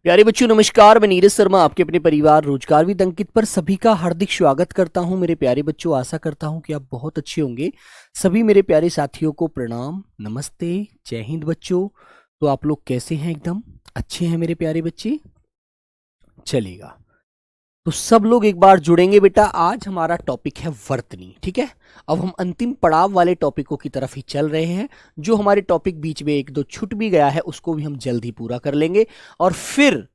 प्यारे बच्चों नमस्कार। मैं नीरज शर्मा आपके अपने परिवार रोजगार विद अंकित पर सभी का हार्दिक स्वागत करता हूं। मेरे प्यारे बच्चों, आशा करता हूं कि आप बहुत अच्छे होंगे। सभी मेरे प्यारे साथियों को प्रणाम, नमस्ते, जय हिंद बच्चों। तो आप लोग कैसे हैं? एकदम अच्छे हैं मेरे प्यारे बच्चे? चलेगा। तो सब लोग एक बार जुड़ेंगे बेटा। आज हमारा टॉपिक है वर्तनी। ठीक है, अब हम अंतिम पड़ाव वाले टॉपिकों की तरफ ही चल रहे हैं। जो हमारे टॉपिक बीच में एक दो छूट भी गया है उसको भी हम जल्द ही पूरा कर लेंगे। और फिर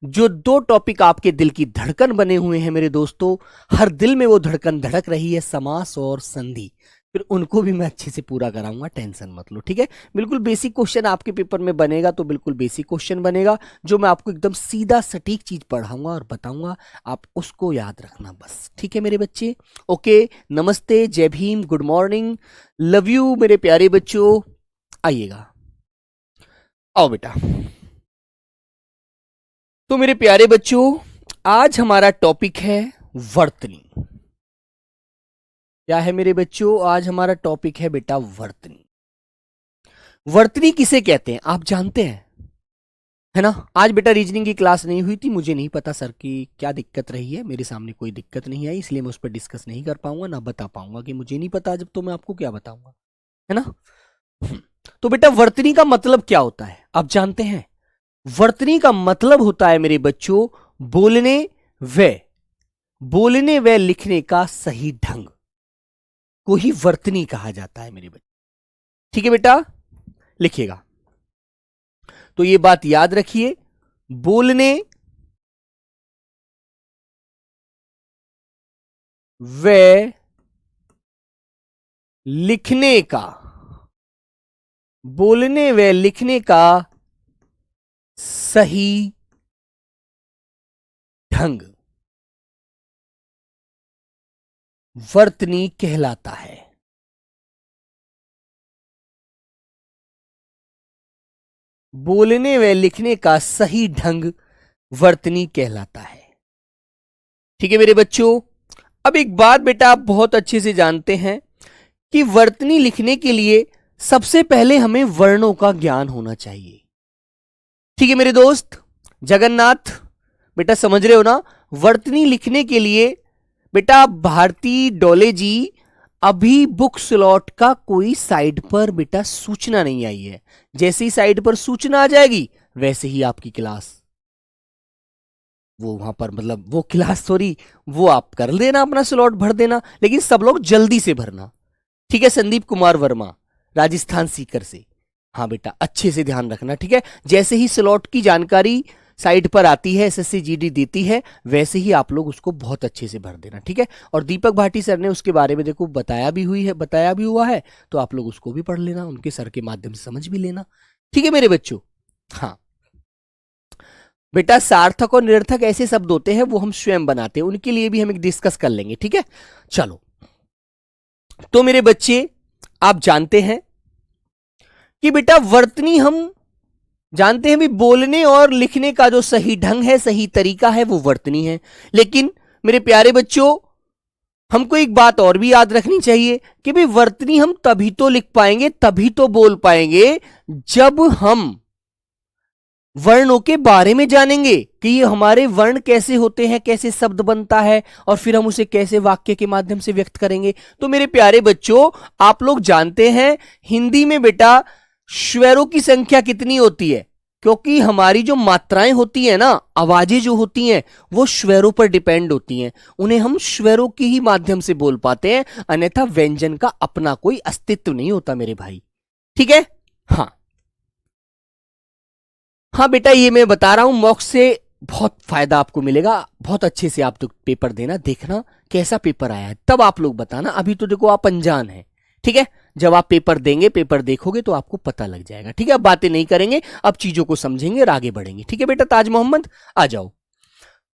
जो दो टॉपिक आपके दिल की धड़कन बने हुए हैं मेरे दोस्तों, हर दिल में वो धड़कन धड़क रही है, समास और संधि, फिर उनको भी मैं अच्छे से पूरा कराऊंगा, टेंशन मत लो। ठीक है, बिल्कुल बेसिक क्वेश्चन आपके पेपर में बनेगा, तो बिल्कुल बेसिक क्वेश्चन बनेगा जो मैं आपको एकदम सीधा सटीक चीज पढ़ाऊंगा और बताऊंगा, आप उसको याद रखना बस। ठीक है मेरे बच्चे? ओके, नमस्ते, जय Bhim, good morning, love you मेरे प्यारे बच्चों। आइएगा, आओ बेटा। तो मेरे प्यारे बच्चों, आज हमारा टॉपिक है वर्तनी। क्या है मेरे बच्चों? आज हमारा टॉपिक है बेटा वर्तनी। वर्तनी किसे कहते हैं आप जानते हैं, है ना? आज बेटा रीजनिंग की क्लास नहीं हुई थी, मुझे नहीं पता सर की क्या दिक्कत रही है। मेरे सामने कोई दिक्कत नहीं आई, इसलिए मैं उस पर डिस्कस नहीं कर पाऊंगा, ना बता पाऊंगा कि मुझे नहीं पता। जब तो मैं आपको क्या बताऊंगा, है ना? तो बेटा वर्तनी का मतलब क्या होता है आप जानते हैं? वर्तनी का मतलब होता है मेरे बच्चों बोलने व लिखने का सही ढंग को ही वर्तनी कहा जाता है मेरे बच्चे। ठीक है बेटा, लिखिएगा। तो ये बात याद रखिए, बोलने व लिखने का, बोलने व लिखने का सही ढंग वर्तनी कहलाता है। बोलने व लिखने का सही ढंग वर्तनी कहलाता है। ठीक है मेरे बच्चों, अब एक बात बेटा आप बहुत अच्छे से जानते हैं कि वर्तनी लिखने के लिए सबसे पहले हमें वर्णों का ज्ञान होना चाहिए। ठीक है मेरे दोस्त जगन्नाथ, बेटा समझ रहे हो ना? वर्तनी लिखने के लिए बेटा भारती डोले जी, अभी बुक स्लॉट का कोई साइट पर बेटा सूचना नहीं आई है। जैसे ही साइट पर सूचना आ जाएगी वैसे ही आपकी क्लास, वो वहां पर मतलब वो क्लास सॉरी, वो आप कर लेना, अपना स्लॉट भर देना, लेकिन सब लोग जल्दी से भरना। ठीक है? संदीप कुमार वर्मा, राजस्थान सीकर से। हाँ बेटा, अच्छे से ध्यान रखना। ठीक है, जैसे ही स्लॉट की जानकारी साइट पर आती है, एसएससी जीडी देती है, वैसे ही आप लोग उसको बहुत अच्छे से भर देना। ठीक है, और दीपक भाटी सर ने उसके बारे में देखो बताया भी हुई है, बताया भी हुआ है, तो आप लोग उसको भी पढ़ लेना, उनके सर के माध्यम से समझ भी लेना। ठीक है मेरे बच्चों? हाँ बेटा, सार्थक और निरर्थक ऐसे शब्द होते हैं वो हम स्वयं बनाते हैं, उनके लिए भी हम एक डिस्कस कर लेंगे। ठीक है, चलो। तो मेरे बच्चे आप जानते हैं कि बेटा वर्तनी हम जानते हैं भी बोलने और लिखने का जो सही ढंग है, सही तरीका है, वो वर्तनी है। लेकिन मेरे प्यारे बच्चों, हमको एक बात और भी याद रखनी चाहिए कि भाई वर्तनी हम तभी तो लिख पाएंगे, तभी तो बोल पाएंगे, जब हम वर्णों के बारे में जानेंगे कि ये हमारे वर्ण कैसे होते हैं, कैसे शब्द बनता है, और फिर हम उसे कैसे वाक्य के माध्यम से व्यक्त करेंगे। तो मेरे प्यारे बच्चों, आप लोग जानते हैं हिंदी में बेटा स्वरों की संख्या कितनी होती है? क्योंकि हमारी जो मात्राएं होती है ना, आवाजें जो होती हैं, वो स्वरों पर डिपेंड होती हैं। उन्हें हम स्वरों के ही माध्यम से बोल पाते हैं, अन्यथा व्यंजन का अपना कोई अस्तित्व नहीं होता मेरे भाई। ठीक है? हाँ हाँ बेटा, ये मैं बता रहा हूं, मॉक्स से बहुत फायदा आपको मिलेगा। बहुत अच्छे से आप तो पेपर देना, देखना कैसा पेपर आया है, तब आप लोग बताना। अभी तो देखो आप अनजान हैं। ठीक है, जब आप पेपर देंगे, पेपर देखोगे तो आपको पता लग जाएगा। ठीक है, अब बातें नहीं करेंगे, अब चीजों को समझेंगे और आगे बढ़ेंगे। ठीक है बेटा? ताज मोहम्मद आ जाओ।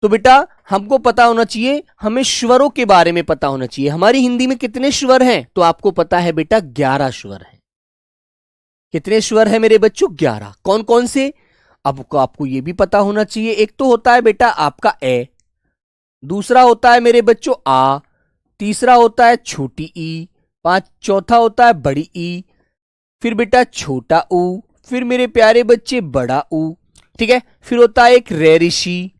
तो बेटा हमको पता होना चाहिए, हमें स्वरों के बारे में पता होना चाहिए। हमारी हिंदी में कितने स्वर हैं? तो आपको पता है बेटा 11 स्वर हैं। कितने स्वर है मेरे बच्चों? 11। कौन कौन से? अब आपको यह भी पता होना चाहिए, एक तो होता है बेटा आपका ए, दूसरा होता है मेरे बच्चों आ, तीसरा होता है छोटी ई, चौथा होता है बड़ी ई, फिर बेटा छोटा ऊ, फिर मेरे प्यारे बच्चे बड़ा ऊ, ठीक है। फिर होता है एक रे ऋषि,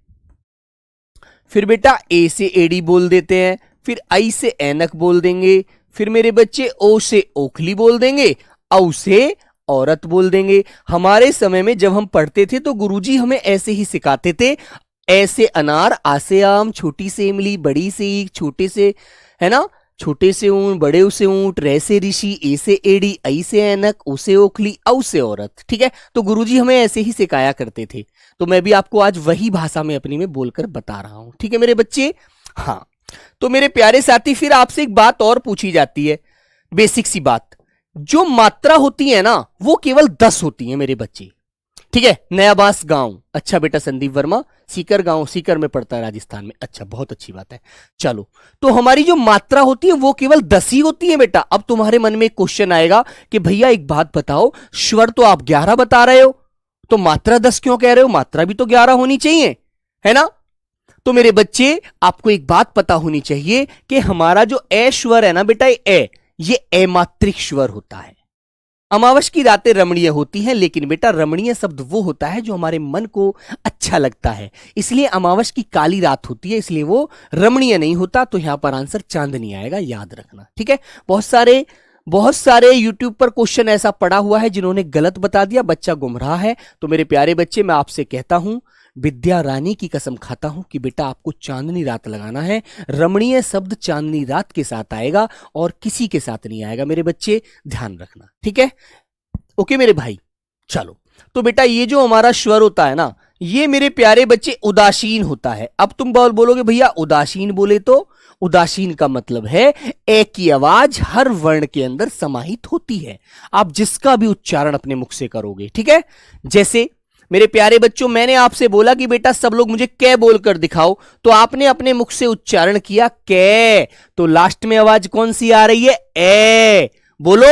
फिर बेटा ए से एडी बोल देते हैं, फिर आई से ऐनक बोल देंगे, फिर मेरे बच्चे ओ से ओखली बोल देंगे, औ से औरत बोल देंगे। हमारे समय में जब हम पढ़ते थे तो गुरुजी हमें ऐसे ही सिखाते थे, ऐसे अनार, आ से आम, छोटी से इमली, बड़ी से ईख, छोटे से, है ना, छोटे से ऊंट, बड़े से ऊंट, रे से ऋषि, ए से एड़ी, आई से ऐनक, ओ से ओखली, औ से औरत। ठीक है, तो गुरुजी हमें ऐसे ही सिखाया करते थे, तो मैं भी आपको आज वही भाषा में अपनी में बोलकर बता रहा हूं। ठीक है मेरे बच्चे। हाँ, तो मेरे प्यारे साथी, फिर आपसे एक बात और पूछी जाती है, बेसिक सी बात, जो मात्रा होती है ना वो केवल 10 होती है मेरे बच्चे। ठीक है, नयाबास गांव, अच्छा बेटा संदीप वर्मा, सीकर गांव, सीकर में पड़ता है राजस्थान में, अच्छा बहुत अच्छी बात है। चलो, तो हमारी जो मात्रा होती है वो केवल 10 ही होती है बेटा। अब तुम्हारे मन में एक क्वेश्चन आएगा कि भैया एक बात बताओ, स्वर तो आप 11 बता रहे हो, तो मात्रा 10 क्यों कह रहे हो? मात्रा भी तो 11 होनी चाहिए, है ना। तो मेरे बच्चे, आपको एक बात पता होनी चाहिए कि हमारा जो ए स्वर है ना बेटा, ये अमात्रिक स्वर होता है। अमावस की रातें रमणीय होती हैं, लेकिन बेटा रमणीय शब्द वो होता है जो हमारे मन को अच्छा लगता है, इसलिए अमावस की काली रात होती है, इसलिए वो रमणीय नहीं होता। तो यहां पर आंसर चांदनी आएगा, याद रखना। ठीक है, बहुत सारे YouTube पर क्वेश्चन ऐसा पड़ा हुआ है जिन्होंने गलत बता दिया, बच्चा गुमराह है। तो मेरे प्यारे बच्चे, मैं आपसे कहता हूं, विद्या रानी की कसम खाता हूं कि बेटा आपको चांदनी रात लगाना है। रमणीय शब्द चांदनी रात के साथ आएगा और किसी के साथ नहीं आएगा मेरे बच्चे, ध्यान रखना। ठीक है, ओके मेरे भाई। चलो, तो बेटा ये जो हमारा स्वर होता है ना, ये मेरे प्यारे बच्चे उदासीन होता है। अब तुम बोलोगे भैया उदासीन बोले तो, उदासीन का मतलब है ए की आवाज हर वर्ण के अंदर समाहित होती है, आप जिसका भी उच्चारण अपने मुख से करोगे। ठीक है, जैसे मेरे प्यारे बच्चों, मैंने आपसे बोला कि बेटा सब लोग मुझे कै बोलकर दिखाओ, तो आपने अपने मुख से उच्चारण किया कै, तो लास्ट में आवाज कौन सी आ रही है? ए। बोलो,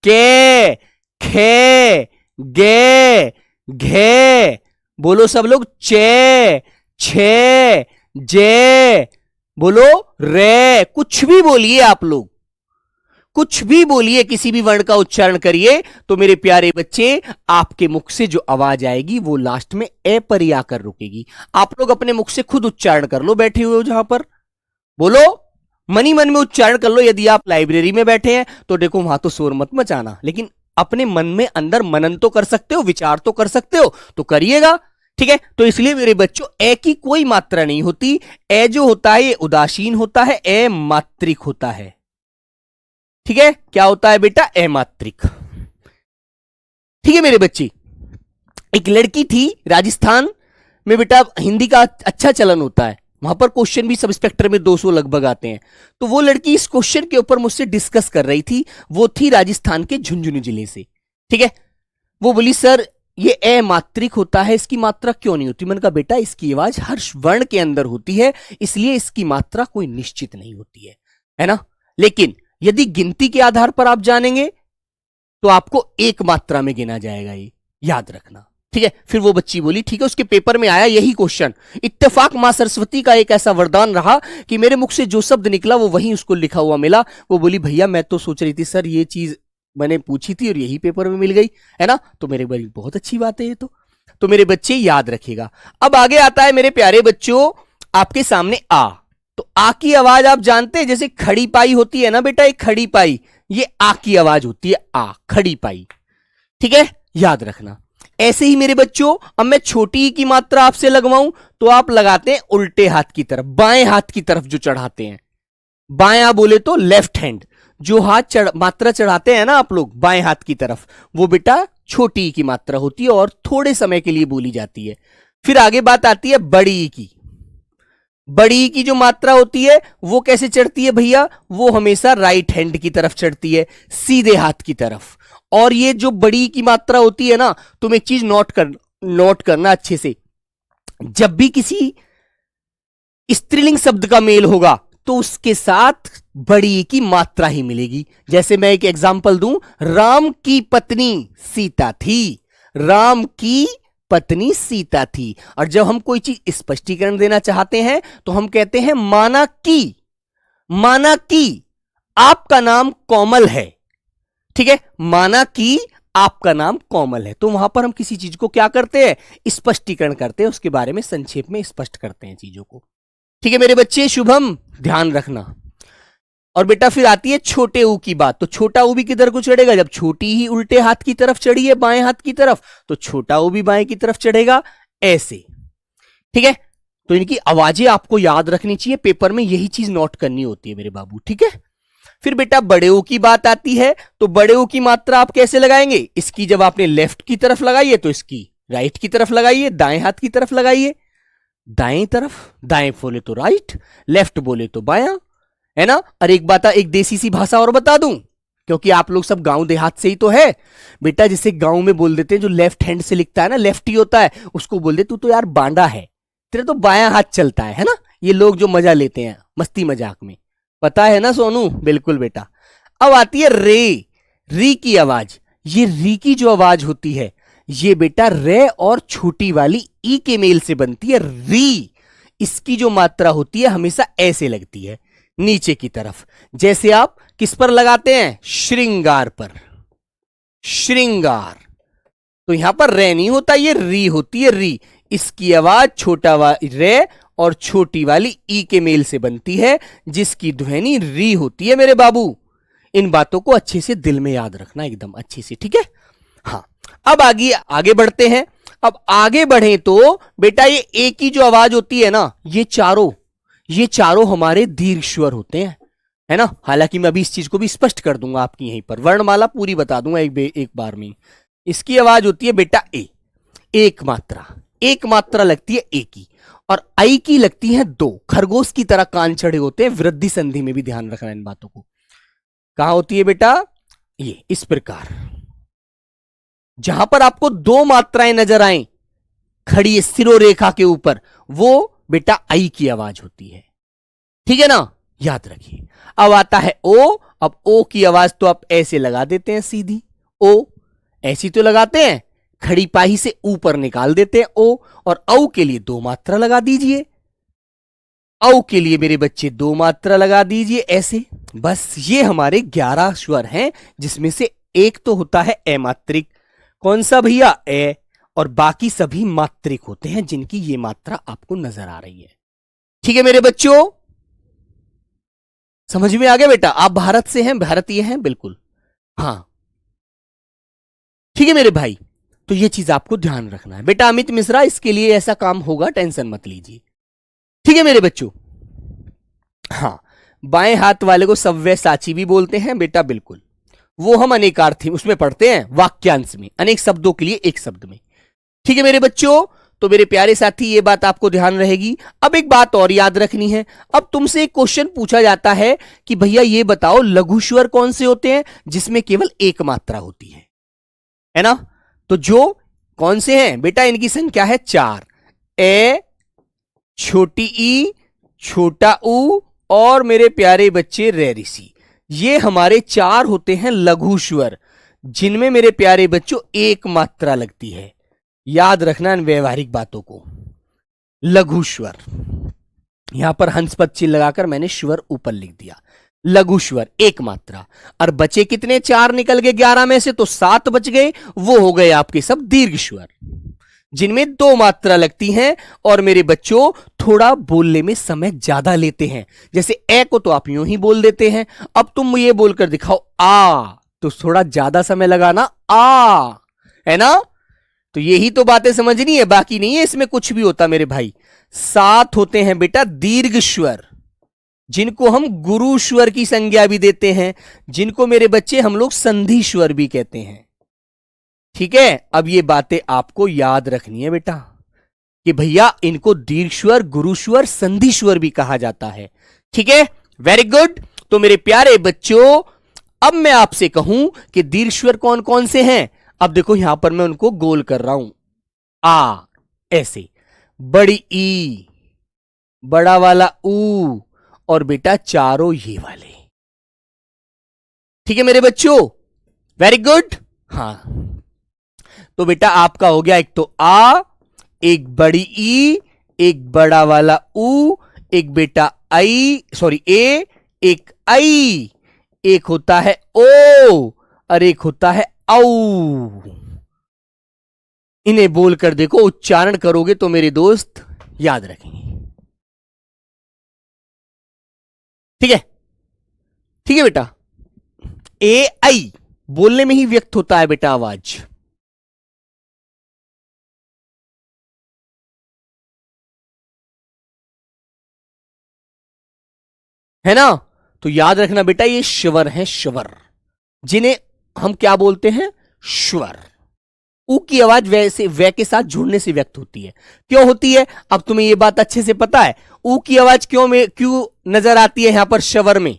कै, खे, गे, घे। बोलो सब लोग, चे, छे, जे। बोलो, रे। कुछ भी बोलिए आप लोग, कुछ भी बोलिए, किसी भी वर्ण का उच्चारण करिए, तो मेरे प्यारे बच्चे आपके मुख से जो आवाज आएगी वो लास्ट में ए पर ही आकर रुकेगी। आप लोग अपने मुख से खुद उच्चारण कर लो, बैठे हुए हो जहां पर, बोलो, मनी मन में उच्चारण कर लो। यदि आप लाइब्रेरी में बैठे हैं तो देखो वहां तो शोर मत मचाना, लेकिन अपने मन में अंदर मनन तो कर सकते हो, विचार तो कर सकते हो, तो करिएगा। ठीक है, तो इसलिए मेरे बच्चों ए की कोई मात्रा नहीं होती, ए जो होता है ये उदासीन होता है, ए मात्रिक होता है। ठीक है, क्या होता है बेटा? अमात्रिक। ठीक है मेरे बच्चे, एक लड़की थी राजस्थान में बेटा, हिंदी का अच्छा चलन होता है, वहां पर क्वेश्चन भी सब स्पेक्टर में 200 लगभग आते हैं। तो वो लड़की इस क्वेश्चन के ऊपर मुझसे डिस्कस कर रही थी, वो थी राजस्थान के झुंझुनू जिले से। ठीक है, वो बोली सर ये अमात्रिक होता है, इसकी मात्रा क्यों नहीं होती? मैंने कहा बेटा इसकी आवाज हर वर्ण के अंदर होती है, इसलिए इसकी मात्रा कोई निश्चित नहीं होती है ना। लेकिन यदि गिनती के आधार पर आप जानेंगे तो आपको एक मात्रा में गिना जाएगा, ये याद रखना। ठीक है, फिर वो बच्ची बोली ठीक है, उसके पेपर में आया यही क्वेश्चन। इत्तेफाक मां सरस्वती का एक ऐसा वरदान रहा कि मेरे मुख से जो शब्द निकला वो वही उसको लिखा हुआ मिला। वो बोली भैया मैं तो सोच रही थी सर ये चीज मैंने पूछी थी और यही पेपर में मिल गई, है ना। तो मेरे भाई बहुत अच्छी बात है ये तो मेरे बच्चे याद रखिएगा। अब आगे आता है मेरे प्यारे बच्चों आपके सामने आ। तो आ की आवाज आप जानते हैं, जैसे खड़ी पाई होती है ना बेटा, एक खड़ी पाई, ये आ की आवाज होती है, आ, खड़ी पाई। ठीक है, याद रखना। ऐसे ही मेरे बच्चों, अब मैं छोटी की मात्रा आपसे लगवाऊं तो आप लगाते हैं उल्टे हाथ की तरफ, बाएं हाथ की तरफ जो चढ़ाते हैं, बायां बोले तो लेफ्ट हैंड, जो हाथ मात्रा चढ़ाते हैं ना आप लोग बाएं हाथ की तरफ, वो बेटा छोटी की मात्रा होती है और थोड़े समय के लिए बोली जाती है। फिर आगे बात आती है बड़ी की। बड़ी की जो मात्रा होती है वो कैसे चढ़ती है भैया? वो हमेशा राइट हैंड की तरफ चढ़ती है, सीधे हाथ की तरफ। और ये जो बड़ी की मात्रा होती है ना, तुम एक चीज नोट करना अच्छे से, जब भी किसी स्त्रीलिंग शब्द का मेल होगा तो उसके साथ बड़ी की मात्रा ही मिलेगी। जैसे मैं एक एग्जांपल दूं, राम की पत्नी सीता थी, राम की पत्नी सीता थी। और जब हम कोई चीज स्पष्टीकरण देना चाहते हैं तो हम कहते हैं माना कि आपका नाम कोमल है। ठीक है, माना कि आपका नाम कोमल है, तो वहां पर हम किसी चीज को क्या करते हैं, स्पष्टीकरण करते हैं, उसके बारे में संक्षेप में स्पष्ट करते हैं चीजों को। ठीक है मेरे बच्चे, शुभम ध्यान रखना। और बेटा फिर आती है छोटे ऊ की बात। तो छोटा ऊ भी किधर को चढ़ेगा, जब छोटी ही उल्टे हाथ की तरफ चढ़ी है, बाएं हाथ की तरफ, तो छोटा ऊ भी बाएं की तरफ चढ़ेगा, ऐसे। ठीक है, तो इनकी आवाजें आपको याद रखनी चाहिए, पेपर में यही चीज नोट करनी होती है मेरे बाबू। ठीक है, फिर बेटा बड़े ऊ की बात आती है। तो बड़े ऊ की मात्रा आप कैसे लगाएंगे, इसकी जब आपने लेफ्ट की तरफ लगाई है तो इसकी राइट की तरफ लगाइए, दाएं हाथ की तरफ लगाइए, दाएं तरफ, दाएं बोले तो राइट, लेफ्ट बोले तो बायां, है ना। और एक बात, एक देसी सी भाषा और बता दूं, क्योंकि आप लोग सब गांव देहात से ही तो है बेटा, जिसे गांव में बोल देते हैं, जो लेफ्ट हैंड से लिखता है ना, लेफ्ट ही होता है, उसको बोल दे तू तो यार बांडा है, तेरे तो बायां हाथ चलता है ना। ये लोग जो मजा लेते हैं मस्ती मजाक में, पता है ना सोनू, बिल्कुल बेटा। अब आती है रे, री की आवाज। ये री की जो आवाज होती है, ये बेटा रे और छोटी वाली ई के मेल से बनती है, री। इसकी जो मात्रा होती है हमेशा ऐसे लगती है, नीचे की तरफ, जैसे आप किस पर लगाते हैं, श्रृंगार पर, श्रृंगार। तो यहां पर रे नहीं होता, ये री होती है, री। इसकी आवाज छोटा रे और छोटी वाली ई के मेल से बनती है, जिसकी ध्वनि री होती है मेरे बाबू। इन बातों को अच्छे से दिल में याद रखना, एकदम अच्छे से, ठीक है। हाँ, अब आगे बढ़ते हैं। अब आगे बढ़े तो बेटा ये ए की जो आवाज होती है ना, ये चारों हमारे दीर्घ स्वर होते हैं, है ना। हालांकि मैं अभी इस चीज को भी स्पष्ट कर दूंगा आपकी यहीं पर, वर्णमाला पूरी बता दूंगा एक बार में। इसकी आवाज होती है बेटा ए, एक मात्रा लगती है ए की, और आई की लगती है दो। खरगोश की तरह कान चढ़े होते हैं, वृद्धि संधि में भी ध्यान रखना इन बातों को। कहां होती है बेटा, ये इस प्रकार, जहां पर आपको दो मात्राएं नजर आए खड़ी शिरोरेखा के ऊपर, वो बेटा आई की आवाज होती है, ठीक है ना, याद रखिए। अब आता है ओ। अब ओ की आवाज तो आप ऐसे लगा देते हैं सीधी, ओ ऐसी तो लगाते हैं, खड़ी पाही से ऊपर निकाल देते हैं ओ। और औ के लिए दो मात्रा लगा दीजिए, औ के लिए मेरे बच्चे दो मात्रा लगा दीजिए ऐसे। बस ये हमारे 11 स्वर हैं, जिसमें से एक तो होता है अमात्रिक। कौन सा भैया, ए। और बाकी सभी मात्रिक होते हैं, जिनकी ये मात्रा आपको नजर आ रही है। ठीक है मेरे बच्चों, समझ में आ गया बेटा। आप भारत से हैं, भारतीय हैं, बिल्कुल, हाँ ठीक है मेरे भाई। तो ये चीज आपको ध्यान रखना है बेटा। अमित मिश्रा, इसके लिए ऐसा काम होगा, टेंशन मत लीजिए, ठीक है मेरे बच्चों। हाँ, बाएं हाथ वाले को सव्यसाची भी बोलते हैं बेटा, बिल्कुल। वो हम अनेकार्थी उसमें पढ़ते हैं, वाक्यांश में, अनेक शब्दों के लिए एक शब्द में, ठीक है मेरे बच्चों। तो मेरे प्यारे साथी, ये बात आपको ध्यान रहेगी। अब एक बात और याद रखनी है। अब तुमसे एक क्वेश्चन पूछा जाता है कि भैया ये बताओ, लघु स्वर कौन से होते हैं जिसमें केवल एक मात्रा होती है ना। तो जो कौन से हैं बेटा, इनकी संख्या है 4, ए, छोटी ई, छोटा ऊ, और मेरे प्यारे बच्चे रे ऋषि। ये हमारे 4 होते हैं लघु स्वर, जिनमें मेरे प्यारे बच्चों एक मात्रा लगती है। याद रखना इन व्यवहारिक बातों को। लघु स्वर, यहां पर हंस पद चिन्ह लगाकर मैंने स्वर ऊपर लिख दिया, लघु स्वर एक मात्रा। और बचे कितने, 4 निकल गए 11 में से, तो 7 बच गए, वो हो गए आपके सब दीर्घ स्वर, जिनमें 2 मात्रा लगती हैं। और मेरे बच्चों, थोड़ा बोलने में समय ज्यादा लेते हैं। जैसे ए को तो आप यूं ही बोल देते हैं, अब तुम ये बोलकर दिखाओ आ, तो थोड़ा ज्यादा समय लगाना, आ, है ना। तो यही तो बातें समझनी है, बाकी नहीं है इसमें कुछ भी होता मेरे भाई। 7 होते हैं बेटा दीर्घ स्वर, जिनको हम गुरु स्वर की संज्ञा भी देते हैं, जिनको मेरे बच्चे हम लोग संधि स्वर भी कहते हैं, ठीक है। अब ये बातें आपको याद रखनी है बेटा, कि भैया इनको दीर्घ स्वर, गुरु स्वर, संधि स्वर भी कहा जाता है, ठीक है। Very good. तो मेरे प्यारे बच्चों, अब मैं आपसे कहूं कि दीर्घ स्वर कौन कौन से हैं। अब देखो यहां पर मैं उनको गोल कर रहा हूं, आ ऐसे, बड़ी ई, बड़ा वाला ऊ, और बेटा चारों ये वाले, ठीक है मेरे बच्चों। Very good. हाँ, तो बेटा आपका हो गया, एक तो आ, एक बड़ी ई, एक बड़ा वाला ऊ, एक बेटा आई, सॉरी ए, एक आई, एक होता है ओ, और एक होता है औ। इन्हें बोलकर देखो, उच्चारण करोगे तो मेरे दोस्त याद रखेंगे। ठीक है, ठीक है बेटा। ए आई बोलने में ही व्यक्त होता है बेटा आवाज। है ना? तो याद रखना बेटा, ये श्वर है, श्वर, जिन्हें हम क्या बोलते हैं? श्वर। ऊ की आवाज वैसे वे के साथ जुड़ने से व्यक्त होती है। क्यों होती है? अब तुम्हें यह बात अच्छे से पता है। ऊ की आवाज क्यों नजर आती है यहां पर श्वर में?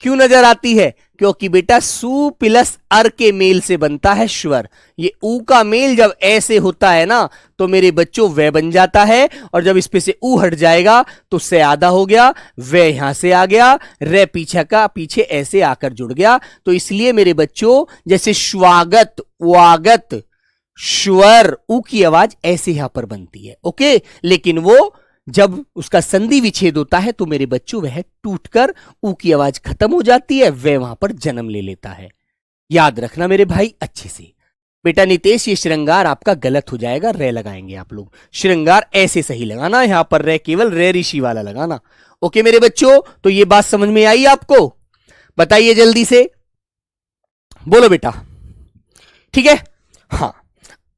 क्यों नजर आती है? क्योंकि बेटा सु प्लस अर के मेल से बनता है श्वर। ये ऊ का मेल जब ऐसे होता है ना, तो मेरे बच्चों वे बन जाता है, और जब इस पे से ऊ हट जाएगा तो से आधा हो गया, वे यहां से आ गया, रे पीछे का पीछे ऐसे आकर जुड़ गया। तो इसलिए मेरे बच्चों, जैसे स्वागत, वागत, श्वर, ऊ की आवाज ऐसे यहां पर बनती है। ओके, लेकिन वो जब उसका संधि विच्छेद होता है तो मेरे बच्चों वह टूटकर ऊ की आवाज खत्म हो जाती है, वह वहां पर जन्म ले लेता है। याद रखना मेरे भाई अच्छे से। बेटा नितेश, ये श्रृंगार आपका गलत हो जाएगा, रे लगाएंगे आप लोग। श्रृंगार ऐसे सही लगाना, यहां पर रे केवल रे ऋषि वाला लगाना। ओके मेरे बच्चों, तो ये बात समझ में आई आपको? बताइए जल्दी से, बोलो बेटा। ठीक है, हाँ।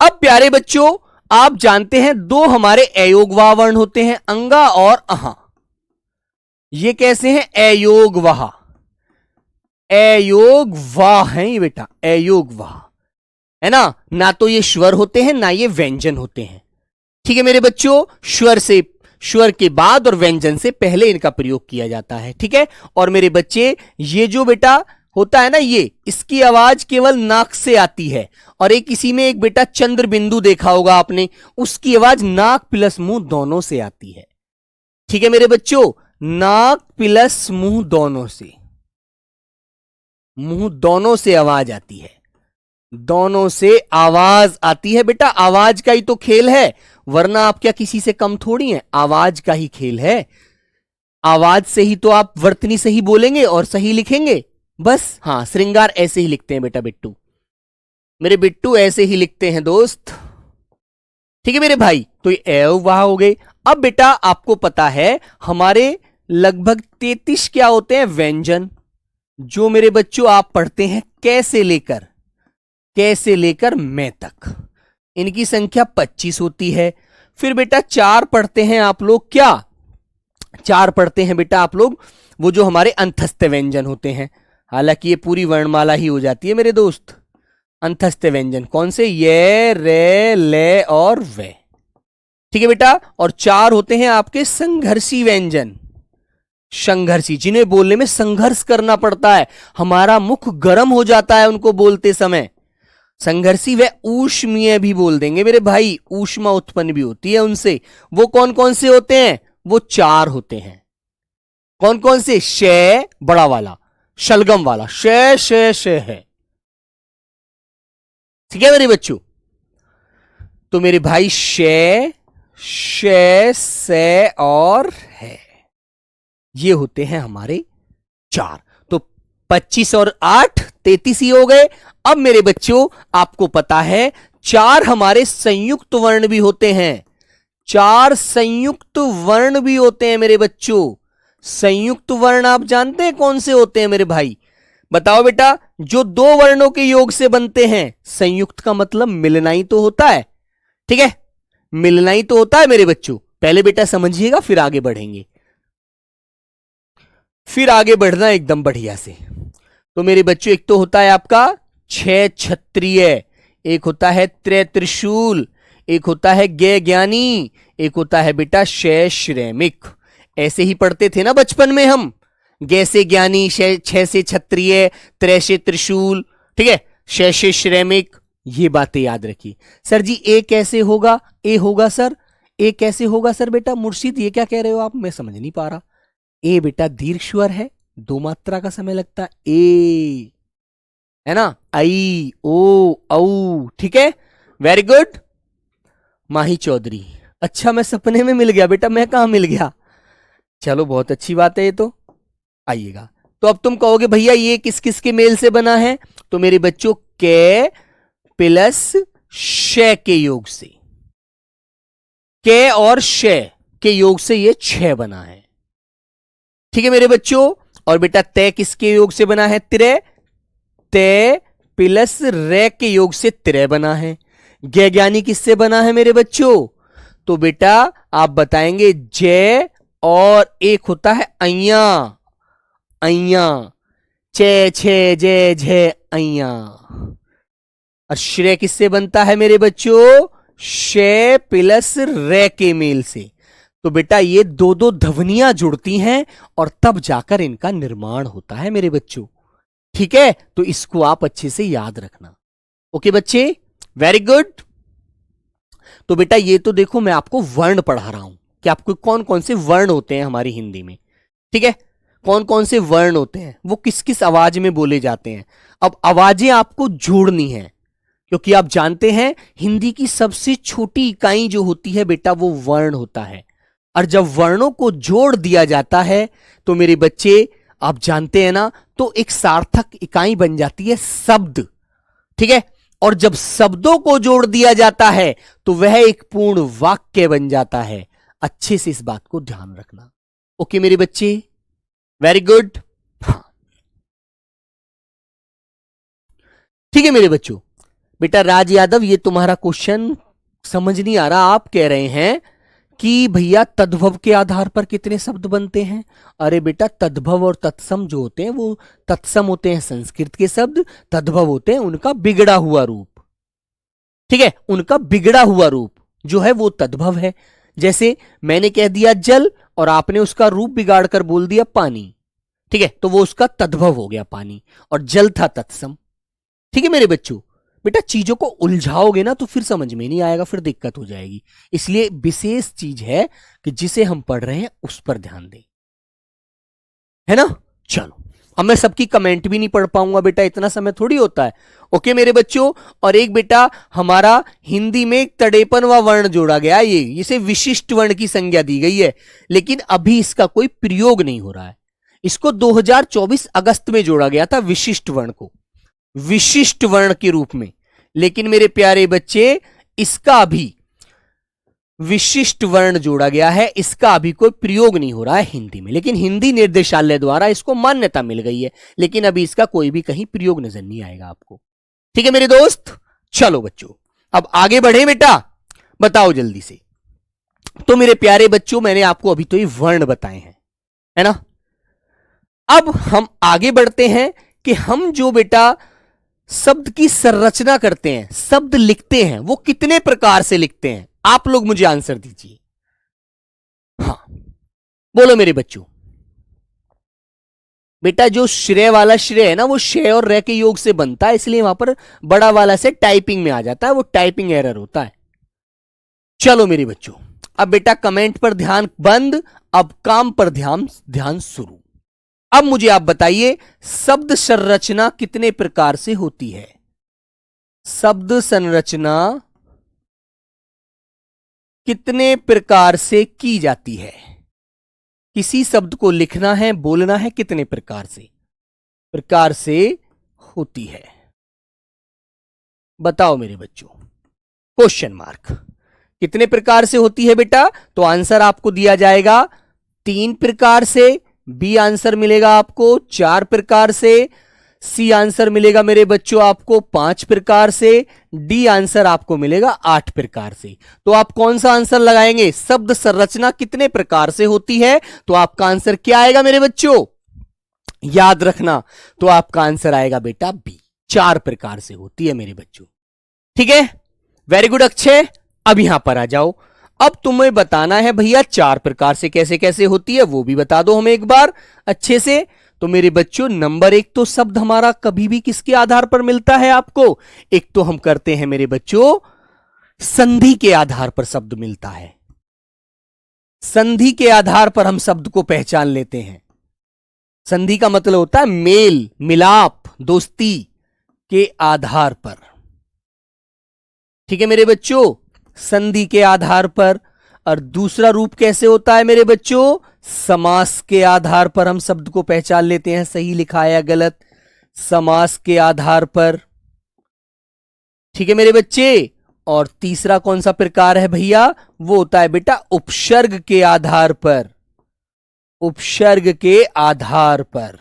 अब प्यारे बच्चों, आप जानते हैं दो हमारे अयोगवाह वर्ण होते हैं, अंगा और अहा। ये कैसे हैं? अयोगवाह, अयोगवाह है ये बेटा, अयोगवाह, है ना? ना तो ये स्वर होते हैं, ना ये व्यंजन होते हैं। ठीक है मेरे बच्चों, स्वर के बाद और व्यंजन से पहले इनका प्रयोग किया जाता है। ठीक है, और मेरे बच्चे, ये जो बेटा होता है ना, ये इसकी आवाज केवल नाक से आती है, और एक इसी में एक बेटा चंद्र बिंदु देखा होगा आपने, उसकी आवाज नाक प्लस मुंह दोनों से आती है। ठीक है मेरे बच्चों, नाक प्लस मुंह दोनों से, मुंह दोनों से आवाज आती है, दोनों से आवाज आती है। बेटा आवाज का ही तो खेल है, वरना आप क्या किसी से कम थोड़ी हैं? आवाज का ही खेल है। आवाज से ही तो आप वर्तनी सही बोलेंगे और सही लिखेंगे, बस। हाँ, श्रृंगार ऐसे ही लिखते हैं बेटा बिट्टू, मेरे बिट्टू ऐसे ही लिखते हैं दोस्त। ठीक है मेरे भाई, तो ये अयोगवाह हो गए। अब बेटा आपको पता है हमारे लगभग 33 क्या होते हैं? व्यंजन, जो मेरे बच्चों आप पढ़ते हैं कैसे लेकर मैं तक। इनकी संख्या 25 होती है। फिर बेटा 4 पढ़ते हैं आप लोग, क्या 4 पढ़ते हैं बेटा आप लोग? वो जो हमारे अंतस्थ व्यंजन होते हैं, हालांकि ये पूरी वर्णमाला ही हो जाती है मेरे दोस्त। अंतस्थ व्यंजन कौन से? ये, रे, ले और वे। ठीक है बेटा, और 4 होते हैं आपके संघर्षी व्यंजन, संघर्षी, जिन्हें बोलने में संघर्ष करना पड़ता है, हमारा मुख गर्म हो जाता है उनको बोलते समय। संघर्षी व ऊष्मीय भी बोल देंगे मेरे भाई, ऊष्मा उत्पन्न भी होती है उनसे। वो कौन कौन से होते हैं? वो 4 होते हैं। कौन कौन से? शे बड़ा वाला, शलगम वाला, शे है। ठीक है मेरे बच्चों, तो मेरे भाई शे, से और है, ये होते हैं हमारे 4। तो 25 और 8 33 ही हो गए। अब मेरे बच्चों आपको पता है 4 हमारे संयुक्त वर्ण भी होते हैं, 4 संयुक्त वर्ण भी होते हैं मेरे बच्चों। संयुक्त वर्ण आप जानते हैं कौन से होते हैं मेरे भाई? बताओ बेटा, जो 2 वर्णों के योग से बनते हैं। संयुक्त का मतलब मिलना ही तो होता है। ठीक है, मिलना ही तो होता है मेरे बच्चों। पहले बेटा समझिएगा, फिर आगे बढ़ेंगे, फिर आगे बढ़ना एकदम बढ़िया से। तो मेरे बच्चों, एक तो होता है आपका 6 क्षत्रिय, एक होता है त्रय त्रिशूल, एक होता है गे ज्ञानी, एक होता है बेटा शय श्रैमिक। ऐसे ही पढ़ते थे ना बचपन में हम, गे से ज्ञानी, 6 से क्षत्रिय, त्रय से त्रिशूल, ठीक है, शय से श्रैमिक। ये बातें याद रखिए। सर जी ए कैसे होगा? ए होगा सर, ए कैसे होगा सर? बेटा मुर्शिद ये क्या कह रहे हो आप? मैं समझ नहीं पा रहा। ए बेटा दीर्घ स्वर है, 2 मात्रा का समय लगता है, ए है ना, आई, ओ, औ। ठीक है, वेरी गुड माही चौधरी। अच्छा मैं सपने में मिल गया बेटा, मैं कहां मिल गया? चलो बहुत अच्छी बात है ये तो। आइएगा, तो अब तुम कहोगे भैया ये किस किस के मेल से बना है? तो मेरे बच्चों के प्लस शे के योग से, के और शे के योग से ये 6 बना है। ठीक है मेरे बच्चों। और बेटा तय किसके योग से बना है? त्रे, तय प्लस रे के योग से त्रे बना है। ज्ञानी किससे बना है मेरे बच्चों? तो बेटा आप बताएंगे जय और एक होता है अय्या, अय्या, चे छे जे झे अय्या। और श्रेय किससे बनता है मेरे बच्चों? शे प्लस रे के मेल से। तो बेटा ये दो दो ध्वनियां जुड़ती हैं और तब जाकर इनका निर्माण होता है मेरे बच्चों। ठीक है, तो इसको आप अच्छे से याद रखना। ओके बच्चे, वेरी गुड। तो बेटा ये तो देखो मैं आपको वर्ण पढ़ा रहा हूं कि आपको कौन कौन से वर्ण होते हैं हमारी हिंदी में। ठीक है, कौन कौन से वर्ण होते हैं, वो किस किस आवाज में बोले जाते हैं। अब आवाजें आपको जोड़नी है, क्योंकि आप जानते हैं हिंदी की सबसे छोटी इकाई जो होती है बेटा वो वर्ण होता है। और जब वर्णों को जोड़ दिया जाता है तो मेरे बच्चे आप जानते हैं ना, तो एक सार्थक इकाई बन जाती है शब्द। ठीक है, और जब शब्दों को जोड़ दिया जाता है तो वह एक पूर्ण वाक्य बन जाता है। अच्छे से इस बात को ध्यान रखना। ओके मेरे बच्चे, वेरी गुड। हाँ ठीक है मेरे बच्चों। बेटा राज यादव ये तुम्हारा क्वेश्चन समझ नहीं आ रहा। आप कह रहे हैं कि भैया तद्भव के आधार पर कितने शब्द बनते हैं। अरे बेटा तद्भव और तत्सम जो होते हैं वो तत्सम होते हैं संस्कृत के शब्द, तद्भव होते हैं उनका बिगड़ा हुआ रूप। ठीक है, उनका बिगड़ा हुआ रूप जो है वो तद्भव है। जैसे मैंने कह दिया जल और आपने उसका रूप बिगाड़ कर बोल दिया पानी। ठीक है, तो वो उसका तद्भव हो गया पानी, और जल था तत्सम। ठीक है मेरे बच्चों। बेटा चीजों को उलझाओगे ना तो फिर समझ में नहीं आएगा, फिर दिक्कत हो जाएगी। इसलिए विशेष चीज है कि जिसे हम पढ़ रहे हैं उस पर ध्यान दें, है ना। चलो, अब मैं सबकी कमेंट भी नहीं पढ़ पाऊंगा बेटा, इतना समय थोड़ी होता है। ओके मेरे बच्चों। और एक बेटा हमारा हिंदी में एक तड़ेपन व वर्ण जोड़ा गया, ये इसे विशिष्ट वर्ण की संज्ञा दी गई है, लेकिन अभी इसका कोई प्रयोग नहीं हो रहा है। इसको 2024 अगस्त में जोड़ा गया था विशिष्ट वर्ण को, विशिष्ट वर्ण के रूप में। लेकिन मेरे प्यारे बच्चे इसका अभी विशिष्ट वर्ण जोड़ा गया है, इसका अभी कोई प्रयोग नहीं हो रहा है हिंदी में। लेकिन हिंदी निर्देशालय द्वारा इसको मान्यता मिल गई है, लेकिन अभी इसका कोई भी कहीं प्रयोग नजर नहीं आएगा आपको। ठीक है मेरे दोस्त। चलो बच्चों अब आगे बढ़े बेटा, बताओ जल्दी से। तो मेरे प्यारे बच्चों मैंने आपको अभी तो ये वर्ण बताए हैं, है ना। अब हम आगे बढ़ते हैं कि हम जो बेटा शब्द की संरचना करते हैं, शब्द लिखते हैं, वो कितने प्रकार से लिखते हैं। आप लोग मुझे आंसर दीजिए। हाँ बोलो मेरे बच्चों। बेटा जो श्रेय वाला श्रेय है ना वो शे और रे के योग से बनता है, इसलिए वहां पर बड़ा वाला से टाइपिंग में आ जाता है, वो टाइपिंग एरर होता है। चलो मेरे बच्चों अब बेटा कमेंट पर ध्यान बंद, अब काम पर ध्यान शुरू। अब मुझे आप बताइए शब्द संरचना कितने प्रकार से होती है। शब्द संरचना कितने प्रकार से की जाती है। किसी शब्द को लिखना है, बोलना है, कितने प्रकार से होती है, बताओ मेरे बच्चों। Question mark. कितने प्रकार से होती है बेटा, तो आंसर आपको दिया जाएगा 3 प्रकार से, बी आंसर मिलेगा आपको 4 प्रकार से, सी आंसर मिलेगा मेरे बच्चों आपको 5 प्रकार से, डी आंसर आपको मिलेगा 8 प्रकार से। तो आप कौन सा आंसर लगाएंगे, शब्द संरचना कितने प्रकार से होती है, तो आपका आंसर क्या आएगा मेरे बच्चों, याद रखना। तो आपका आंसर आएगा बेटा बी, 4 प्रकार से होती है मेरे बच्चों। ठीक है, वेरी गुड अक्षय। अब यहां पर आ जाओ। अब तुम्हें बताना है भैया 4 प्रकार से कैसे कैसे होती है, वो भी बता दो हमें एक बार अच्छे से। तो मेरे बच्चों नंबर 1 तो शब्द हमारा कभी भी किसके आधार पर मिलता है आपको, एक तो हम करते हैं मेरे बच्चों संधि के आधार पर शब्द मिलता है। संधि के आधार पर हम शब्द को पहचान लेते हैं। संधि का मतलब होता है मेल मिलाप दोस्ती के आधार पर। ठीक है मेरे बच्चों, संधि के आधार पर। और दूसरा रूप कैसे होता है मेरे बच्चों, समास के आधार पर हम शब्द को पहचान लेते हैं, सही लिखा है या गलत, समास के आधार पर। ठीक है मेरे बच्चे। और तीसरा कौन सा प्रकार है भैया, वो होता है बेटा उपसर्ग के आधार पर, उपसर्ग के आधार पर,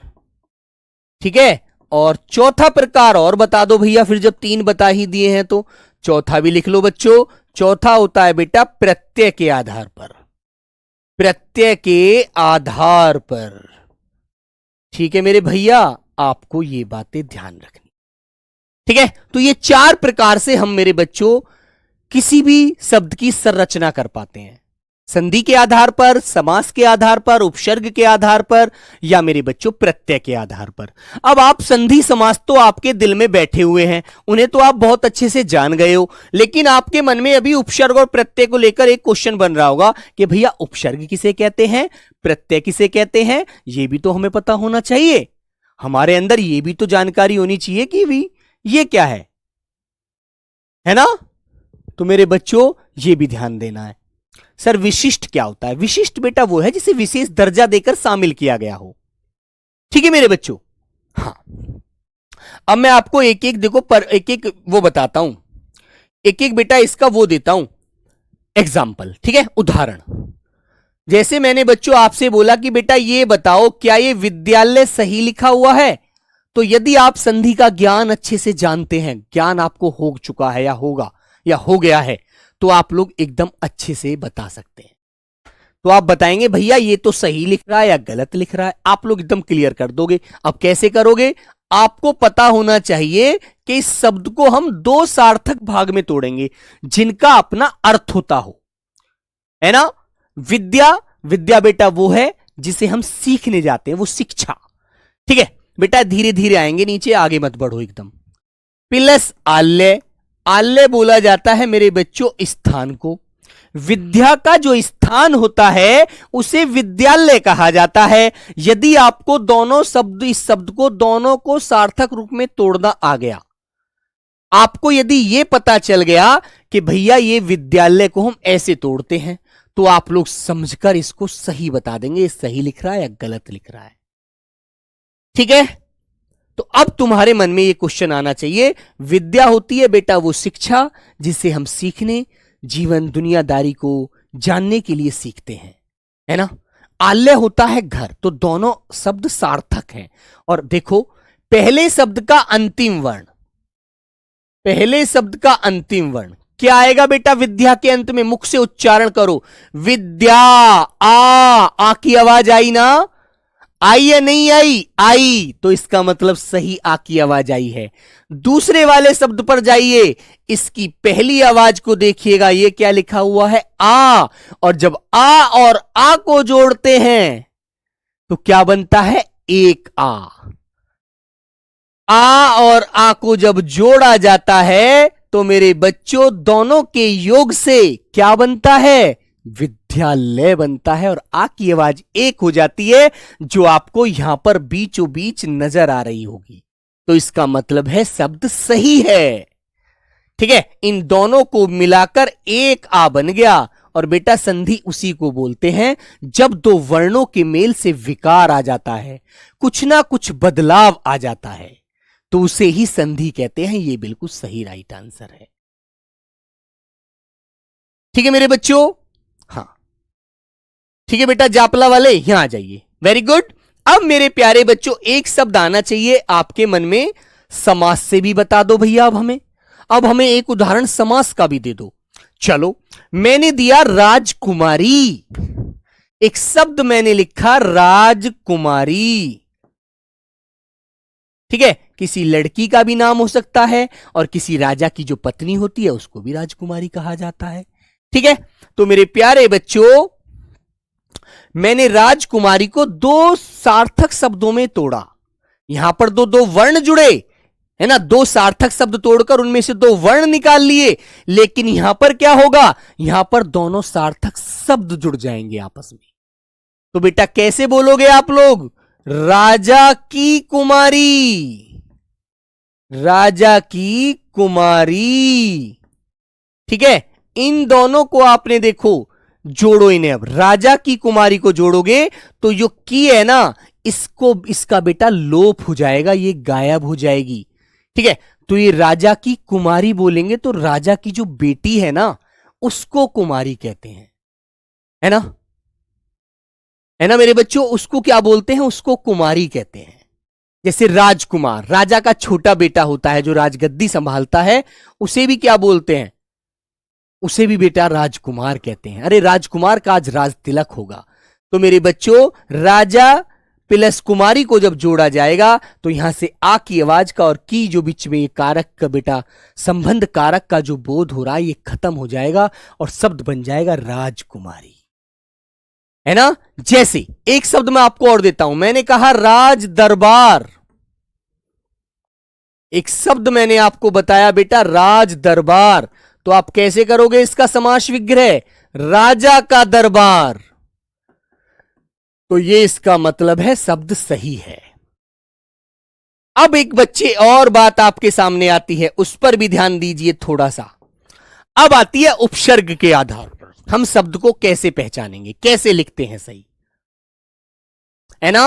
ठीक है। और चौथा प्रकार और बता दो भैया, फिर जब तीन बता ही दिए हैं तो चौथा भी लिख लो बच्चों। चौथा होता है बेटा प्रत्यय के आधार पर, प्रत्यय के आधार पर, ठीक है मेरे भैया। आपको ये बातें ध्यान रखनी, ठीक है। तो ये चार प्रकार से हम मेरे बच्चों किसी भी शब्द की संरचना कर पाते हैं, संधि के आधार पर, समास के आधार पर, उपसर्ग के आधार पर, या मेरे बच्चों प्रत्यय के आधार पर। अब आप संधि समास तो आपके दिल में बैठे हुए हैं, उन्हें तो आप बहुत अच्छे से जान गए हो, लेकिन आपके मन में अभी उपसर्ग और प्रत्यय को लेकर एक क्वेश्चन बन रहा होगा कि भैया उपसर्ग किसे कहते हैं, प्रत्यय किसे कहते हैं, यह भी तो हमें पता होना चाहिए, हमारे अंदर यह भी तो जानकारी होनी चाहिए कि भी ये क्या है ना। तो मेरे बच्चों ये भी ध्यान देना है। सर विशिष्ट क्या होता है, विशिष्ट बेटा वो है जिसे विशेष दर्जा देकर शामिल किया गया हो, ठीक है मेरे बच्चों। हाँ, अब मैं आपको एक एक देखो पर एक एक वो बताता हूं, एक एक बेटा इसका वो देता हूं एग्जाम्पल, ठीक है, उदाहरण। जैसे मैंने बच्चों आपसे बोला कि बेटा ये बताओ क्या ये विद्यालय सही लिखा हुआ है, तो यदि आप संधि का ज्ञान अच्छे से जानते हैं, ज्ञान आपको हो चुका है या होगा या हो गया है, तो आप लोग एकदम अच्छे से बता सकते हैं। तो आप बताएंगे भैया ये तो सही लिख रहा है या गलत लिख रहा है, आप लोग एकदम क्लियर कर दोगे। अब कैसे करोगे, आपको पता होना चाहिए कि इस शब्द को हम दो सार्थक भाग में तोड़ेंगे जिनका अपना अर्थ होता हो, है ना। विद्या, विद्या बेटा वो है जिसे हम सीखने जाते हैं, वो शिक्षा, ठीक है बेटा। धीरे धीरे आएंगे नीचे, आगे मत बढ़ो एकदम। प्लस आल्य, आल्य बोला जाता है मेरे बच्चों स्थान को, विद्या का जो स्थान होता है उसे विद्यालय कहा जाता है। यदि आपको दोनों शब्द, इस शब्द को दोनों को सार्थक रूप में तोड़ना आ गया, आपको यदि यह पता चल गया कि भैया ये विद्यालय को हम ऐसे तोड़ते हैं, तो आप लोग समझकर इसको सही बता देंगे, ये सही लिख रहा है या गलत लिख रहा है, ठीक है। तो अब तुम्हारे मन में यह क्वेश्चन आना चाहिए, विद्या होती है बेटा वो शिक्षा जिसे हम सीखने, जीवन दुनियादारी को जानने के लिए सीखते हैं, है ना। आल्य होता है घर, तो दोनों शब्द सार्थक हैं। और देखो पहले शब्द का अंतिम वर्ण, पहले शब्द का अंतिम वर्ण क्या आएगा बेटा विद्या के अंत में, मुख से उच्चारण करो, विद्या, आ की आवाज आई ना, आई या नहीं आई, आई, तो इसका मतलब सही आ की आवाज आई है। दूसरे वाले शब्द पर जाइए, इसकी पहली आवाज को देखिएगा, ये क्या लिखा हुआ है, आ, और जब आ और आ को जोड़ते हैं तो क्या बनता है, एक आ और आ को जब जोड़ा जाता है तो मेरे बच्चों दोनों के योग से क्या बनता है, विद्यालय बनता है। और आ की आवाज एक हो जाती है जो आपको यहां पर बीचों बीच नजर आ रही होगी, तो इसका मतलब है शब्द सही है, ठीक है। इन दोनों को मिलाकर एक आ बन गया। और बेटा संधि उसी को बोलते हैं जब दो वर्णों के मेल से विकार आ जाता है, कुछ ना कुछ बदलाव आ जाता है, तो उसे ही संधि कहते हैं। यह बिल्कुल सही राइट आंसर है, ठीक है मेरे बच्चों। हाँ ठीक है बेटा, जापला वाले यहां आ जाइए, वेरी गुड। अब मेरे प्यारे बच्चों एक शब्द आना चाहिए आपके मन में, समास से भी बता दो भैया। अब हमें एक उदाहरण समास का भी दे दो। चलो मैंने दिया राजकुमारी, एक शब्द मैंने लिखा राजकुमारी, ठीक है। किसी लड़की का भी नाम हो सकता है और किसी राजा की जो पत्नी होती है उसको भी राजकुमारी कहा जाता है, ठीक है। तो मेरे प्यारे बच्चों मैंने राजकुमारी को दो सार्थक शब्दों में तोड़ा, यहां पर दो दो वर्ण जुड़े, है ना, दो सार्थक शब्द तोड़कर उनमें से दो वर्ण निकाल लिए, लेकिन यहां पर क्या होगा, यहां पर दोनों सार्थक शब्द जुड़ जाएंगे आपस में। तो बेटा कैसे बोलोगे आप लोग, राजा की कुमारी, राजा की कुमारी, ठीक है। इन दोनों को आपने देखो जोड़ो, इन्हें अब राजा की कुमारी को जोड़ोगे तो जो की है ना, इसको, इसका बेटा लोप हो जाएगा, ये गायब हो जाएगी, ठीक है। तो ये राजा की कुमारी बोलेंगे तो राजा की जो बेटी है ना उसको कुमारी कहते हैं, है ना, है ना मेरे बच्चों, उसको क्या बोलते हैं, उसको कुमारी कहते हैं। जैसे राजकुमार, राजा का छोटा बेटा होता है जो राजगद्दी संभालता है, उसे भी क्या बोलते हैं, उसे भी बेटा राजकुमार कहते हैं। अरे राजकुमार का आज राज तिलक होगा। तो मेरे बच्चों राजा प्लस कुमारी को जब जोड़ा जाएगा तो यहां से आ की आवाज का और की जो बीच में ये कारक का बेटा संबंध कारक का जो बोध हो रहा है ये खत्म हो जाएगा और शब्द बन जाएगा राजकुमारी, है ना। जैसे एक शब्द मैं आपको और देता हूं, मैंने कहा राज दरबार, एक शब्द मैंने आपको बताया बेटा राज दरबार, तो आप कैसे करोगे इसका समास विग्रह, राजा का दरबार। तो ये इसका मतलब है शब्द सही है। अब एक बच्चे और बात आपके सामने आती है, उस पर भी ध्यान दीजिए थोड़ा सा। अब आती है उपसर्ग के आधार पर हम शब्द को कैसे पहचानेंगे, कैसे लिखते हैं सही, है ना।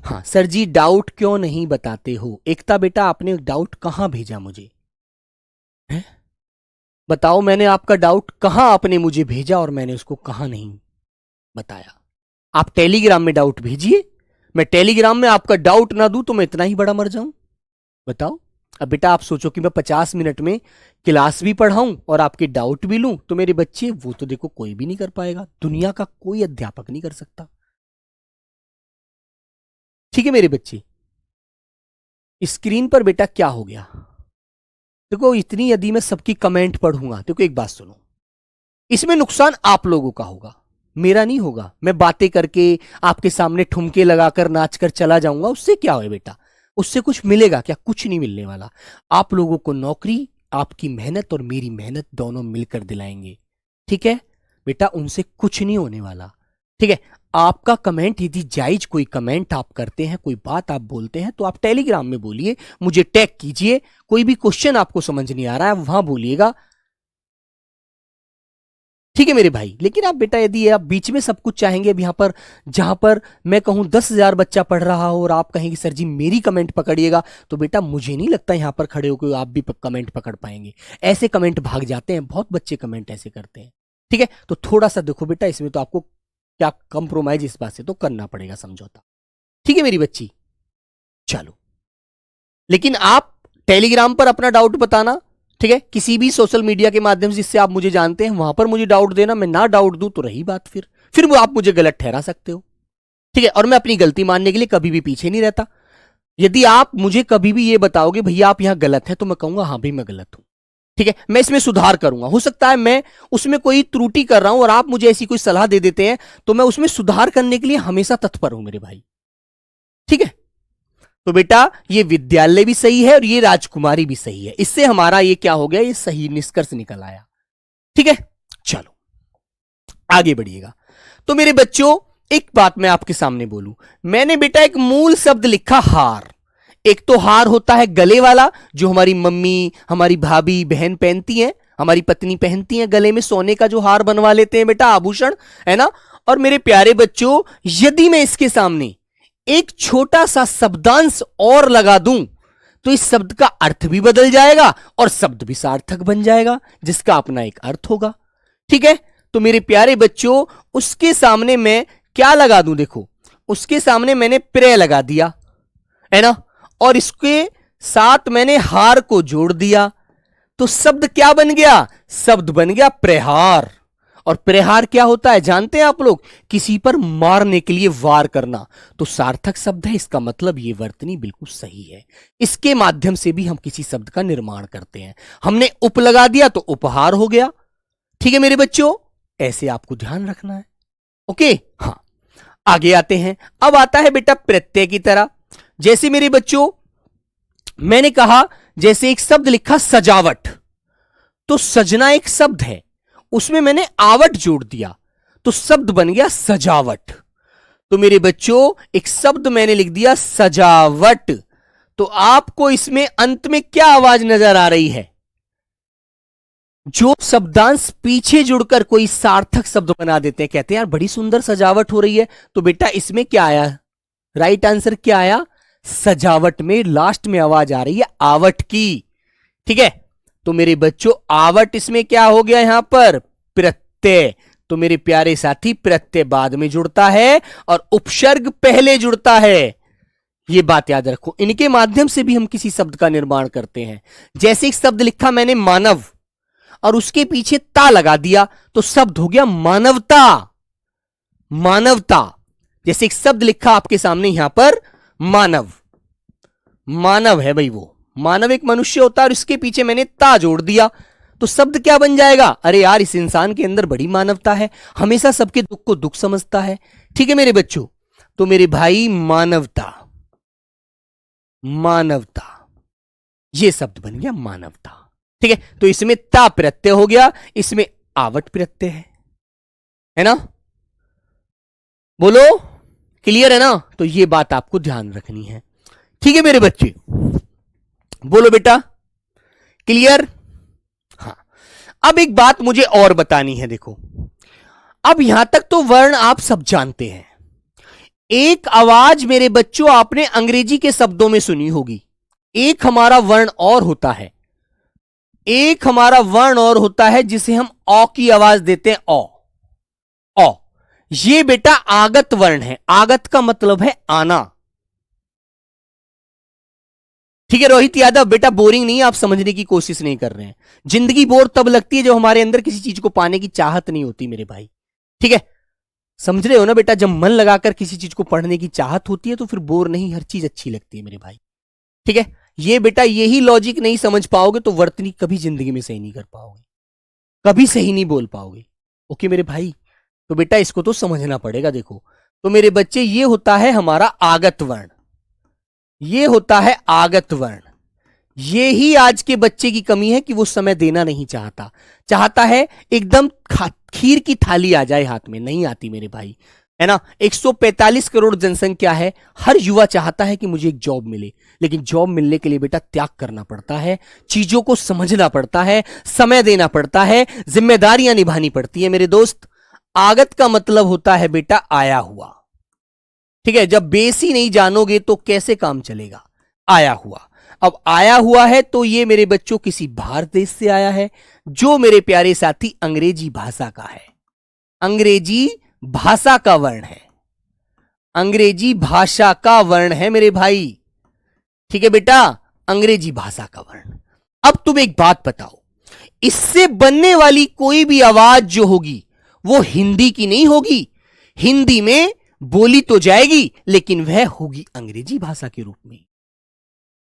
हाँ सर जी डाउट क्यों नहीं बताते हो। एकता बेटा आपने डाउट कहां भेजा मुझे, है? बताओ मैंने आपका डाउट कहां आपने मुझे भेजा और मैंने उसको कहां नहीं बताया। आप टेलीग्राम में डाउट भेजिए, मैं टेलीग्राम में आपका डाउट ना दूं तो मैं इतना ही बड़ा मर जाऊं, बताओ। अब बेटा आप सोचो कि मैं 50 मिनट में क्लास भी पढ़ाऊं और आपके डाउट भी लूं, तो मेरे बच्चे वो तो देखो कोई भी नहीं कर पाएगा, दुनिया का कोई अध्यापक नहीं कर सकता। ठीक है मेरे बच्चे, स्क्रीन पर बेटा क्या हो गया देखो, इतनी यदि मैं सबकी कमेंट पढ़ूंगा, देखो एक बात सुनो, इसमें नुकसान आप लोगों का होगा, मेरा नहीं होगा। मैं बातें करके आपके सामने ठुमके लगाकर नाचकर चला जाऊंगा, उससे क्या है बेटा, उससे कुछ मिलेगा क्या, कुछ नहीं मिलने वाला। आप लोगों को नौकरी आपकी मेहनत और मेरी मेहनत दोनों मिलकर दिलाएंगे, ठीक है बेटा, उनसे कुछ नहीं होने वाला, ठीक है। आपका कमेंट यदि जायज कोई कमेंट आप करते हैं, कोई बात आप बोलते हैं, तो आप टेलीग्राम में बोलिए, मुझे टैग कीजिए, कोई भी क्वेश्चन आपको समझ नहीं आ रहा है वहां बोलिएगा, ठीक है मेरे भाई। लेकिन आप बेटा यदि आप बीच में सब कुछ चाहेंगे, अब यहां पर जहां पर मैं कहूं 10,000 बच्चा पढ़ रहा हो और आप कहेंगे सर जी मेरी कमेंट पकड़िएगा, तो बेटा मुझे नहीं लगता यहां पर खड़े होकर आप भी कमेंट पकड़ पाएंगे। ऐसे कमेंट भाग जाते हैं, बहुत बच्चे कमेंट ऐसे करते हैं, ठीक है। तो थोड़ा सा देखो बेटा, इसमें तो आपको क्या कंप्रोमाइज इस बात से तो करना पड़ेगा, समझौता, ठीक है मेरी बच्ची। चलो, लेकिन आप टेलीग्राम पर अपना डाउट बताना, ठीक है, किसी भी सोशल मीडिया के माध्यम से जिससे आप मुझे जानते हैं वहां पर मुझे डाउट देना। मैं ना डाउट दूं तो रही बात, फिर वो आप मुझे गलत ठहरा सकते हो, ठीक है। और मैं अपनी गलती मानने के लिए कभी भी पीछे नहीं रहता। यदि आप मुझे कभी भी ये बताओगे भैया आप यहां गलत है, तो मैं कहूंगा हाँ भाई मैं गलत हूं, ठीक है, मैं इसमें सुधार करूंगा। हो सकता है मैं उसमें कोई त्रुटि कर रहा हूं और आप मुझे ऐसी कोई सलाह दे देते हैं, तो मैं उसमें सुधार करने के लिए हमेशा तत्पर हूं मेरे भाई, ठीक है। तो बेटा ये विद्यालय भी सही है और ये राजकुमारी भी सही है, इससे हमारा ये क्या हो गया, ये सही निष्कर्ष निकल आया, ठीक है। चलो आगे बढ़िएगा। तो मेरे बच्चों एक बात मैं आपके सामने बोलूं, मैंने बेटा एक मूल शब्द लिखा हार। एक तो हार होता है गले वाला, जो हमारी मम्मी हमारी भाभी बहन पहनती हैं, हमारी पत्नी पहनती हैं, गले में सोने का जो हार बनवा लेते हैं बेटा, आभूषण, है ना। और मेरे प्यारे बच्चों यदि मैं इसके सामने एक छोटा सा शब्दांश और लगा दूं तो इस शब्द का अर्थ भी बदल जाएगा और शब्द भी सार्थक बन जाएगा, जिसका अपना एक अर्थ होगा, ठीक है। तो मेरे प्यारे बच्चों उसके सामने मैं क्या लगा दूं, देखो उसके सामने मैंने प्रे लगा दिया, है ना, और इसके साथ मैंने हार को जोड़ दिया, तो शब्द क्या बन गया, शब्द बन गया प्रहार। और प्रहार क्या होता है जानते हैं आप लोग, किसी पर मारने के लिए वार करना, तो सार्थक शब्द है, इसका मतलब ये वर्तनी बिल्कुल सही है। इसके माध्यम से भी हम किसी शब्द का निर्माण करते हैं। हमने उप लगा दिया तो उपहार हो गया, ठीक है मेरे बच्चों, ऐसे आपको ध्यान रखना है, ओके। हाँ आगे आते हैं, अब आता है बेटा प्रत्यय की तरह। जैसे मेरे बच्चों मैंने कहा, जैसे एक शब्द लिखा सजावट, तो सजना एक शब्द है, उसमें मैंने आवट जोड़ दिया तो शब्द बन गया सजावट। तो मेरे बच्चों एक शब्द मैंने लिख दिया सजावट, तो आपको इसमें अंत में क्या आवाज नजर आ रही है, जो शब्दांश पीछे जुड़कर कोई सार्थक शब्द बना देते हैं, कहते हैं यार बड़ी सुंदर सजावट हो रही है, तो बेटा इसमें क्या आया, राइट आंसर क्या आया, सजावट में लास्ट में आवाज आ रही है आवट की, ठीक है, तो मेरे बच्चों आवट इसमें क्या हो गया यहां पर, प्रत्यय। तो मेरे प्यारे साथी प्रत्यय बाद में जुड़ता है और उपसर्ग पहले जुड़ता है, यह बात याद रखो। इनके माध्यम से भी हम किसी शब्द का निर्माण करते हैं। जैसे एक शब्द लिखा मैंने मानव और उसके पीछे ता लगा दिया तो शब्द हो गया मानवता। मानवता, जैसे एक शब्द लिखा आपके सामने यहां पर मानव, मानव है भाई, वो मानव एक मनुष्य होता है और इसके पीछे मैंने ता जोड़ दिया तो शब्द क्या बन जाएगा, अरे यार इस इंसान के अंदर बड़ी मानवता है, हमेशा सबके दुख को दुख समझता है। ठीक है मेरे बच्चों, तो मेरे भाई मानवता, मानवता, ये शब्द बन गया मानवता। ठीक है, तो इसमें ता प्रत्यय हो गया, इसमें आवट प्रत्यय है ना, बोलो क्लियर है ना। तो ये बात आपको ध्यान रखनी है। ठीक है मेरे बच्चे, बोलो बेटा क्लियर। हाँ, अब एक बात मुझे और बतानी है, देखो अब यहां तक तो वर्ण आप सब जानते हैं। एक आवाज मेरे बच्चों आपने अंग्रेजी के शब्दों में सुनी होगी। एक हमारा वर्ण और होता है, एक हमारा वर्ण और होता है जिसे हम औ की आवाज देते हैं, औ। औ ये बेटा आगत वर्ण है। आगत का मतलब है आना। ठीक है रोहित यादव, बेटा बोरिंग नहीं, आप समझने की कोशिश नहीं कर रहे हैं। जिंदगी बोर तब लगती है जब हमारे अंदर किसी चीज को पाने की चाहत नहीं होती मेरे भाई। ठीक है, समझ रहे हो ना बेटा, जब मन लगाकर किसी चीज को पढ़ने की चाहत होती है तो फिर बोर नहीं, हर चीज अच्छी लगती है मेरे भाई। ठीक है, ये बेटा यही लॉजिक नहीं समझ पाओगे तो वर्तनी कभी जिंदगी में सही नहीं कर पाओगे, कभी सही नहीं बोल पाओगे। ओके मेरे भाई, तो बेटा इसको तो समझना पड़ेगा। देखो तो मेरे बच्चे, ये होता है हमारा आगत वर्ण, ये होता है आगत वर्ण। ये ही आज के बच्चे की कमी है कि वो समय देना नहीं चाहता, चाहता है एकदम खीर की थाली आ जाए हाथ में, नहीं आती मेरे भाई, है ना। 145 करोड़ जनसंख्या है, हर युवा चाहता है कि मुझे एक जॉब मिले, लेकिन जॉब मिलने के लिए बेटा त्याग करना पड़ता है, चीजों को समझना पड़ता है, समय देना पड़ता है, जिम्मेदारियां निभानी पड़ती है मेरे दोस्त। आगत का मतलब होता है बेटा आया हुआ। ठीक है, जब बेस ही नहीं जानोगे तो कैसे काम चलेगा। आया हुआ, अब आया हुआ है तो ये मेरे बच्चों किसी बाहर देश से आया है, जो मेरे प्यारे साथी अंग्रेजी भाषा का है, अंग्रेजी भाषा का वर्ण है, अंग्रेजी भाषा का वर्ण है मेरे भाई। ठीक है बेटा, अंग्रेजी भाषा का वर्ण। अब तुम एक बात बताओ, इससे बनने वाली कोई भी आवाज जो होगी वो हिंदी की नहीं होगी। हिंदी में बोली तो जाएगी लेकिन वह होगी अंग्रेजी भाषा के रूप में।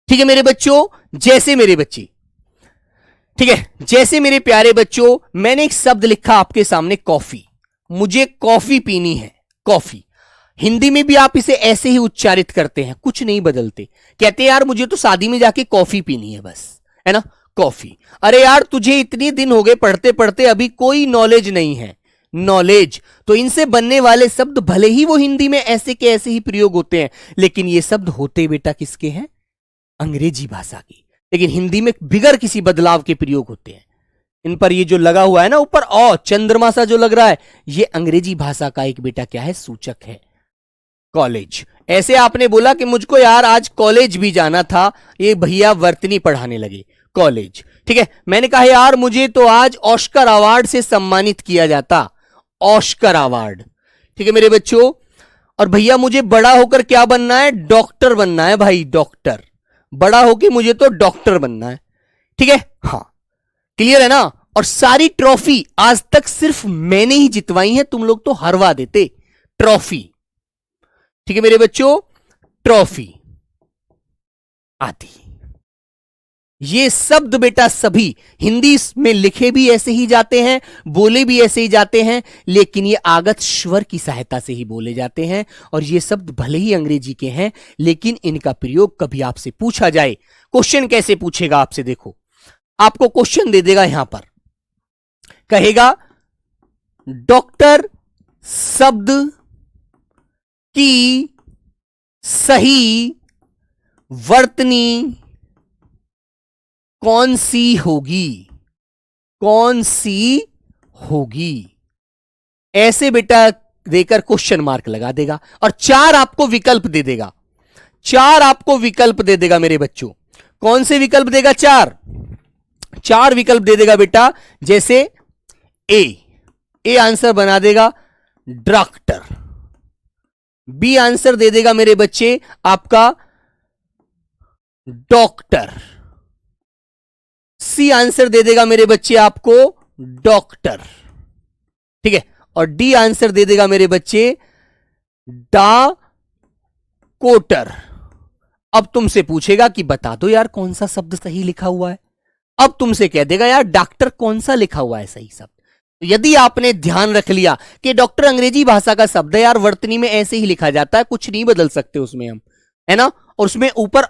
ठीक है मेरे बच्चों, जैसे मेरे बच्चे, ठीक है, जैसे मेरे प्यारे बच्चों, मैंने एक शब्द लिखा आपके सामने कॉफी, मुझे कॉफी पीनी है। कॉफी हिंदी में भी आप इसे ऐसे ही उच्चारित करते हैं, कुछ नहीं बदलते, कहते हैं यार मुझे तो शादी में जाके कॉफी पीनी है बस, है ना, कॉफी। अरे यार तुझे इतने दिन हो गए पढ़ते पढ़ते, अभी कोई नॉलेज नहीं है, नॉलेज। तो इनसे बनने वाले शब्द भले ही वो हिंदी में ऐसे के ऐसे ही प्रयोग होते हैं, लेकिन ये शब्द होते बेटा किसके हैं, अंग्रेजी भाषा की, लेकिन हिंदी में बिगर किसी बदलाव के प्रयोग होते हैं। इन पर ये जो लगा हुआ है ना ऊपर औ, चंद्रमा सा जो लग रहा है, ये अंग्रेजी भाषा का एक बेटा क्या है, सूचक है। कॉलेज, ऐसे आपने बोला कि मुझको यार आज कॉलेज भी जाना था, ये भैया वर्तनी पढ़ाने लगे, कॉलेज। ठीक है, मैंने कहा यार मुझे तो आज ऑस्कर अवार्ड से सम्मानित किया जाता, ऑस्कर अवार्ड। ठीक है मेरे बच्चों, और भैया मुझे बड़ा होकर क्या बनना है, डॉक्टर बनना है भाई, डॉक्टर, बड़ा होकर मुझे तो डॉक्टर बनना है। ठीक है, हाँ क्लियर है ना। और सारी ट्रॉफी आज तक सिर्फ मैंने ही जितवाई है, तुम लोग तो हरवा देते ट्रॉफी। ठीक है मेरे बच्चों, ट्रॉफी आदि ये शब्द बेटा सभी हिंदी में लिखे भी ऐसे ही जाते हैं, बोले भी ऐसे ही जाते हैं, लेकिन ये आगत स्वर की सहायता से ही बोले जाते हैं। और ये शब्द भले ही अंग्रेजी के हैं, लेकिन इनका प्रयोग कभी आपसे पूछा जाए, क्वेश्चन कैसे पूछेगा आपसे, देखो आपको क्वेश्चन दे देगा यहां पर, कहेगा डॉक्टर शब्द की सही वर्तनी कौन सी होगी, कौन सी होगी, ऐसे बेटा देकर क्वेश्चन मार्क लगा देगा और 4 आपको विकल्प दे देगा, 4 आपको विकल्प दे देगा मेरे बच्चों। कौन से विकल्प देगा, 4, 4 विकल्प दे देगा बेटा, जैसे ए आंसर बना देगा डॉक्टर, बी आंसर दे देगा मेरे बच्चे आपका डॉक्टर, सी आंसर दे देगा मेरे बच्चे आपको डॉक्टर, ठीक है, और डी आंसर दे देगा मेरे बच्चे डा कोटर। अब तुमसे पूछेगा कि बता दो यार कौन सा शब्द सही लिखा हुआ है। अब तुमसे कह देगा यार डॉक्टर कौन सा लिखा हुआ है सही शब्द। तो यदि आपने ध्यान रख लिया कि डॉक्टर अंग्रेजी भाषा का शब्द है यार, वर्तनी में ऐसे ही लिखा जाता है, कुछ नहीं बदल सकते उसमें हम, है ना। और उसमें ऊपर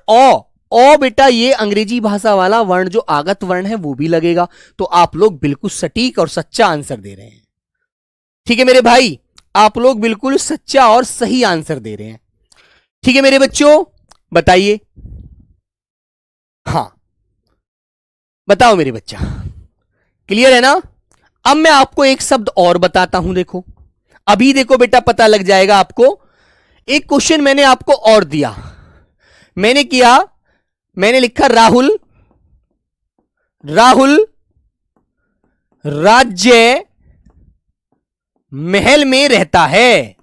ओ बेटा ये अंग्रेजी भाषा वाला वर्ण जो आगत वर्ण है वो भी लगेगा। तो आप लोग बिल्कुल सटीक और सच्चा आंसर दे रहे हैं। ठीक है मेरे भाई, आप लोग बिल्कुल सच्चा और सही आंसर दे रहे हैं। ठीक है मेरे बच्चों, बताइए। हां बताओ मेरे बच्चा, क्लियर है ना। अब मैं आपको एक शब्द और बताता हूं, देखो अभी देखो बेटा पता लग जाएगा आपको। एक क्वेश्चन मैंने आपको और दिया, मैंने लिखा राहुल राज्य महल में रहता है,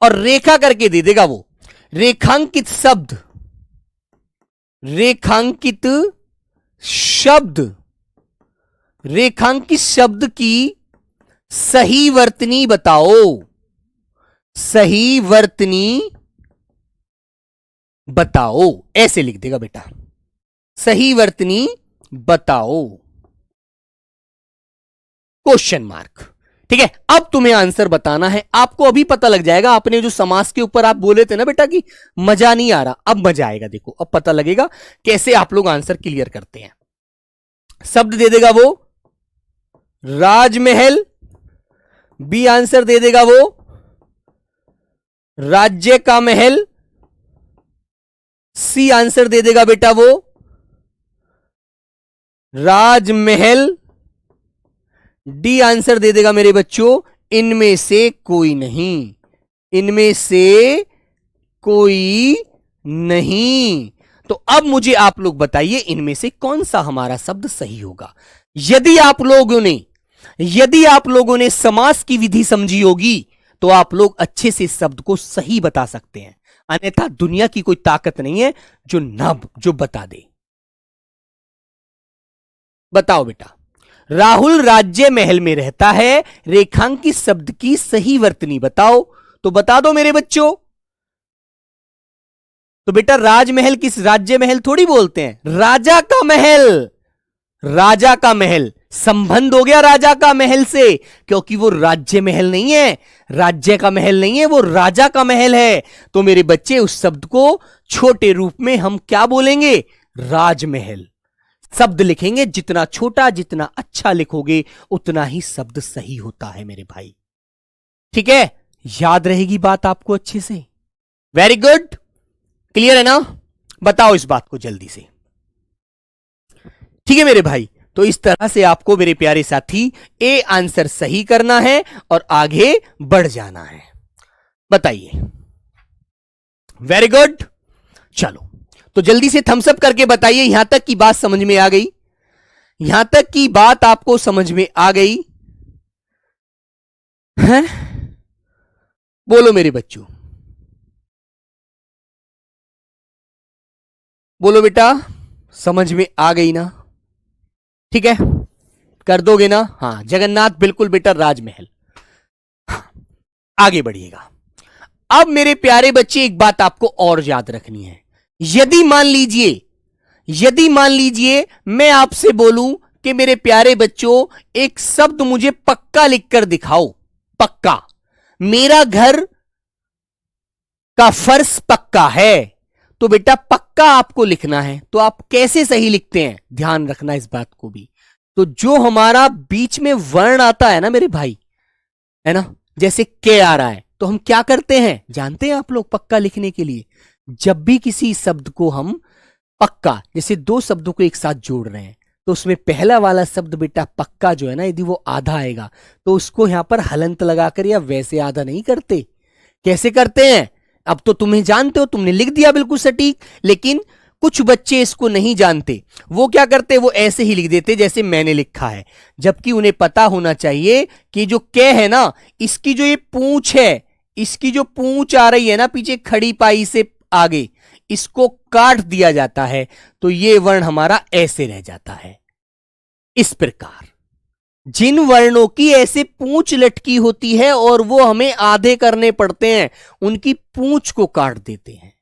और रेखा करके दे देगा वो रेखांकित शब्द की सही वर्तनी बताओ, ऐसे लिख देगा बेटा, सही वर्तनी बताओ, क्वेश्चन मार्क। ठीक है, अब तुम्हें आंसर बताना है। आपको अभी पता लग जाएगा, आपने जो समास के ऊपर आप बोले थे ना बेटा कि मजा नहीं आ रहा, अब मजा आएगा। देखो अब पता लगेगा कैसे आप लोग आंसर क्लियर करते हैं। शब्द दे देगा वो राजमहल, बी आंसर दे देगा वो राज्य का महल, सी आंसर दे देगा बेटा वो राजमहल, डी आंसर दे देगा मेरे बच्चों इनमें से कोई नहीं। तो अब मुझे आप लोग बताइए इनमें से कौन सा हमारा शब्द सही होगा। यदि आप लोगों ने समास की विधि समझी होगी तो आप लोग अच्छे से शब्द को सही बता सकते हैं, अन्यथा दुनिया की कोई ताकत नहीं है जो बता दे। बताओ बेटा, राहुल राज्य महल में रहता है, रेखांकित शब्द की सही वर्तनी बताओ। तो बता दो मेरे बच्चों। तो बेटा राजमहल किस राज्य महल थोड़ी बोलते हैं, राजा का महल संबंध हो गया राजा का महल से, क्योंकि वो राज्य महल नहीं है, राज्य का महल नहीं है, वो राजा का महल है। तो मेरे बच्चे उस शब्द को छोटे रूप में हम क्या बोलेंगे, राजमहल शब्द लिखेंगे। जितना छोटा जितना अच्छा लिखोगे उतना ही शब्द सही होता है मेरे भाई। ठीक है, याद रहेगी बात आपको अच्छे से। वेरी गुड, क्लियर है ना। बताओ इस बात को जल्दी से। ठीक है मेरे भाई, तो इस तरह से आपको मेरे प्यारे साथी ए आंसर सही करना है और आगे बढ़ जाना है। बताइए। वेरी गुड, चलो तो जल्दी से थम्स अप करके बताइए यहां तक की बात समझ में आ गई, यहां तक की बात आपको समझ में आ गई है। बोलो मेरे बच्चों, बोलो बेटा, समझ में आ गई ना। ठीक है, कर दोगे ना। हाँ जगन्नाथ बिल्कुल बेटा राजमहल। हाँ, आगे बढ़िएगा। अब मेरे प्यारे बच्चे एक बात आपको और याद रखनी है। यदि मान लीजिए मैं आपसे बोलूं कि मेरे प्यारे बच्चों एक शब्द मुझे पक्का लिखकर दिखाओ, पक्का, मेरा घर का फर्श पक्का है, तो बेटा पक्का आपको लिखना है। तो आप कैसे सही लिखते हैं, ध्यान रखना इस बात को भी। तो जो हमारा बीच में वर्ण आता है ना मेरे भाई, है ना, जैसे के आ रहा है, तो हम क्या करते हैं जानते हैं आप लोग, पक्का लिखने के लिए जब भी किसी शब्द को हम पक्का, जैसे दो शब्दों को एक साथ जोड़ रहे हैं, तो उसमें पहला वाला शब्द बेटा पक्का जो है ना, यदि वो आधा आएगा तो उसको यहां पर हलंत लगाकर या वैसे आधा नहीं करते। कैसे करते हैं अब तो तुम्हें जानते हो, तुमने लिख दिया बिल्कुल सटीक, लेकिन कुछ बच्चे इसको नहीं जानते, वो क्या करते, वो ऐसे ही लिख देते जैसे मैंने लिखा है, जबकि उन्हें पता होना चाहिए कि जो क है ना, इसकी जो ये पूंछ है, इसकी जो पूंछ आ रही है ना पीछे खड़ी पाई से आगे, इसको काट दिया जाता है तो ये वर्ण हमारा ऐसे रह जाता है। इस प्रकार जिन वर्णों की ऐसे पूंछ लटकी होती है और वो हमें आधे करने पड़ते हैं, उनकी पूंछ को काट देते हैं।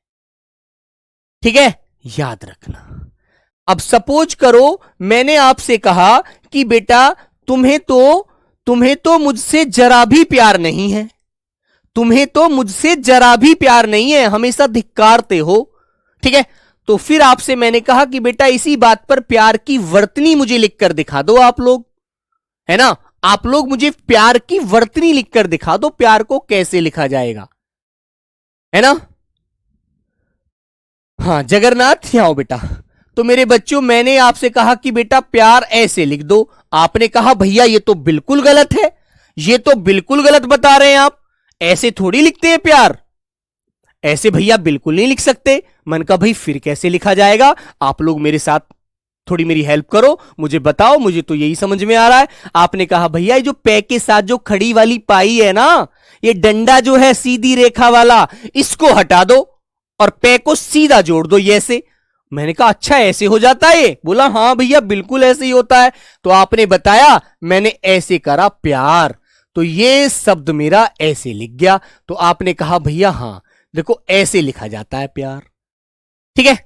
ठीक है, याद रखना। अब सपोज करो मैंने आपसे कहा कि बेटा तुम्हें तो मुझसे जरा भी प्यार नहीं है, तुम्हें तो मुझसे जरा भी प्यार नहीं है, हमेशा धिक्कारते हो। ठीक है, तो फिर आपसे मैंने कहा कि बेटा इसी बात पर प्यार की वर्तनी मुझे लिखकर दिखा दो आप लोग, है ना, आप लोग मुझे प्यार की वर्तनी लिखकर दिखा दो, प्यार को कैसे लिखा जाएगा, है ना। हाँ जगन्नाथ यहाँ आओ बेटा। तो मेरे बच्चों मैंने आपसे कहा कि बेटा प्यार ऐसे लिख दो, आपने कहा भैया ये तो बिल्कुल गलत है, ये तो बिल्कुल गलत बता रहे हैं आप, ऐसे थोड़ी लिखते हैं प्यार, ऐसे भैया बिल्कुल नहीं लिख सकते। मन का भाई फिर कैसे लिखा जाएगा, आप लोग मेरे साथ थोड़ी मेरी हेल्प करो, मुझे बताओ, मुझे तो यही समझ में आ रहा है। आपने कहा भैया ये जो पे के साथ जो खड़ी वाली पाई है ना, ये डंडा जो है सीधी रेखा वाला, इसको हटा दो और पे को सीधा जोड़ दो ये ऐसे। मैंने कहा अच्छा ऐसे हो जाता है ये, बोला हाँ भैया बिल्कुल ऐसे ही होता है। तो आपने बताया, मैंने ऐसे करा प्यार, तो ये शब्द मेरा ऐसे लिख गया। तो आपने कहा भैया हाँ देखो ऐसे लिखा जाता है प्यार। ठीक है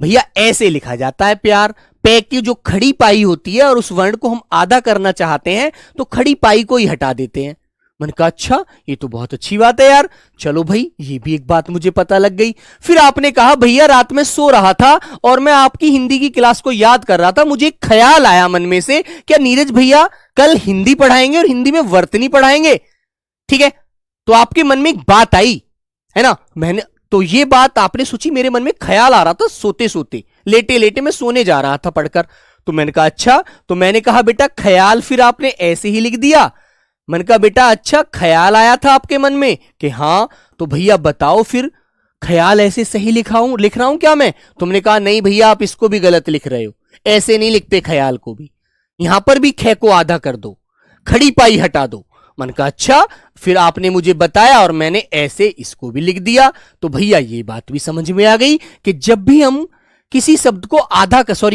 भैया ऐसे लिखा जाता है प्यार। पे की जो खड़ी पाई होती है और उस वर्ण को हम आधा करना चाहते हैं तो खड़ी पाई को ही हटा देते हैं। मैंने कहा अच्छा ये तो बहुत अच्छी बात है यार, चलो भाई ये भी एक बात मुझे पता लग गई। फिर आपने कहा भैया रात में सो रहा था और मैं आपकी हिंदी की क्लास को याद कर रहा था, मुझे एक ख्याल आया मन में से, क्या नीरज भैया कल हिंदी पढ़ाएंगे और हिंदी में वर्तनी पढ़ाएंगे। ठीक है, तो आपके मन में एक बात आई, है ना, मैंने तो ये बात आपने सोची, मेरे मन में ख्याल आ रहा था सोते सोते, लेटे लेटे मैं सोने जा रहा था पढ़कर। तो मैंने कहा अच्छा, तो मैंने कहा बेटा ख्याल फिर आपने ऐसे ही लिख दिया। मैंने कहा बेटा अच्छा ख्याल आया था आपके मन में कि हाँ, तो भैया बताओ फिर ख्याल ऐसे सही लिख रहा हूं क्या मैं। तुमने कहा नहीं भैया आप इसको भी गलत लिख रहे हो, ऐसे नहीं लिखते ख्याल को भी, यहां पर भी ख को आधा कर दो, खड़ी पाई हटा दो। मैंने कहा अच्छा, फिर आपने मुझे बताया और मैंने ऐसे इसको भी लिख दिया। तो भैया ये बात भी समझ में आ गई कि जब भी हम किसी शब्द को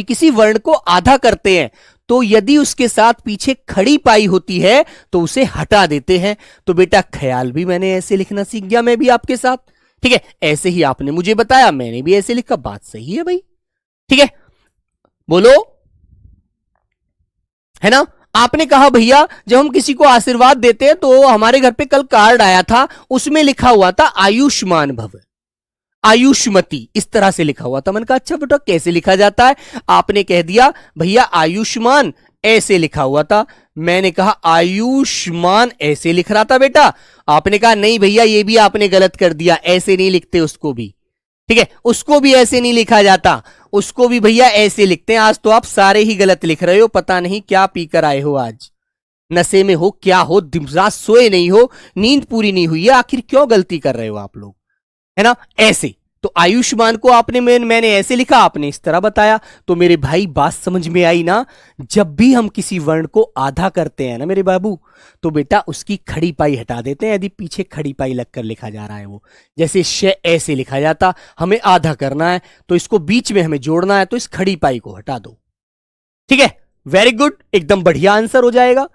किसी वर्ण को आधा करते हैं तो यदि उसके साथ पीछे खड़ी पाई होती है तो उसे हटा देते हैं। तो बेटा ख्याल भी मैंने ऐसे लिखना सीख गया मैं भी आपके साथ। ठीक है, ऐसे ही आपने मुझे बताया, मैंने भी ऐसे लिखा, बात सही है भाई। ठीक है, बोलो, है ना। आपने कहा भैया जब हम किसी को आशीर्वाद देते हैं तो हमारे घर पे कल कार्ड आया था, उसमें लिखा हुआ था आयुष्मान भव, आयुष्मती, इस तरह से लिखा हुआ था। मैंने कहा अच्छा बेटा कैसे लिखा जाता है। आपने कह दिया भैया आयुष्मान ऐसे लिखा हुआ था। मैंने कहा आयुष्मान ऐसे लिख रहा था बेटा। आपने कहा नहीं भैया ये भी आपने गलत कर दिया, ऐसे नहीं लिखते उसको भी। ठीक है, उसको भी ऐसे नहीं लिखा जाता, उसको भी भैया ऐसे लिखते हैं। आज तो आप सारे ही गलत लिख रहे हो, पता नहीं क्या पीकर आए हो, आज नशे में हो क्या हो, दिन रात सोए नहीं हो, नींद पूरी नहीं हुई है, आखिर क्यों गलती कर रहे हो आप लोग, है ना। ऐसे तो आयुष्मान को आपने मैंने ऐसे लिखा, आपने इस तरह बताया। तो मेरे भाई बात समझ में आई ना। जब भी हम किसी वर्ण को आधा करते हैं ना मेरे बाबू, तो बेटा उसकी खड़ी पाई हटा देते हैं, यदि पीछे खड़ी पाई लगकर लिखा जा रहा है वो। जैसे श ऐसे लिखा जाता, हमें आधा करना है तो इसको बीच में हमें जोड़ना है, तो इस खड़ी पाई को हटा दो। ठीक है, वेरी गुड, एकदम बढ़िया आंसर हो जाएगा।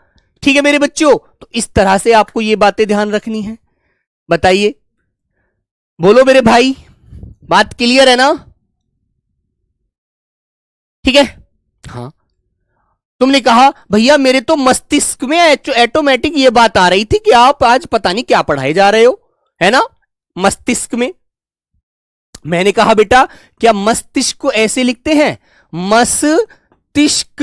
ठीक है मेरे बच्चों, तो इस तरह से आपको ये बातें ध्यान रखनी है। बताइए, बोलो मेरे भाई, बात क्लियर है ना। ठीक है, हाँ तुमने कहा भैया मेरे तो मस्तिष्क में ऑटोमेटिक ये बात आ रही थी कि आप आज पता नहीं क्या पढ़ाए जा रहे हो, है ना, मस्तिष्क में। मैंने कहा बेटा क्या मस्तिष्क को ऐसे लिखते हैं, मस्तिष्क,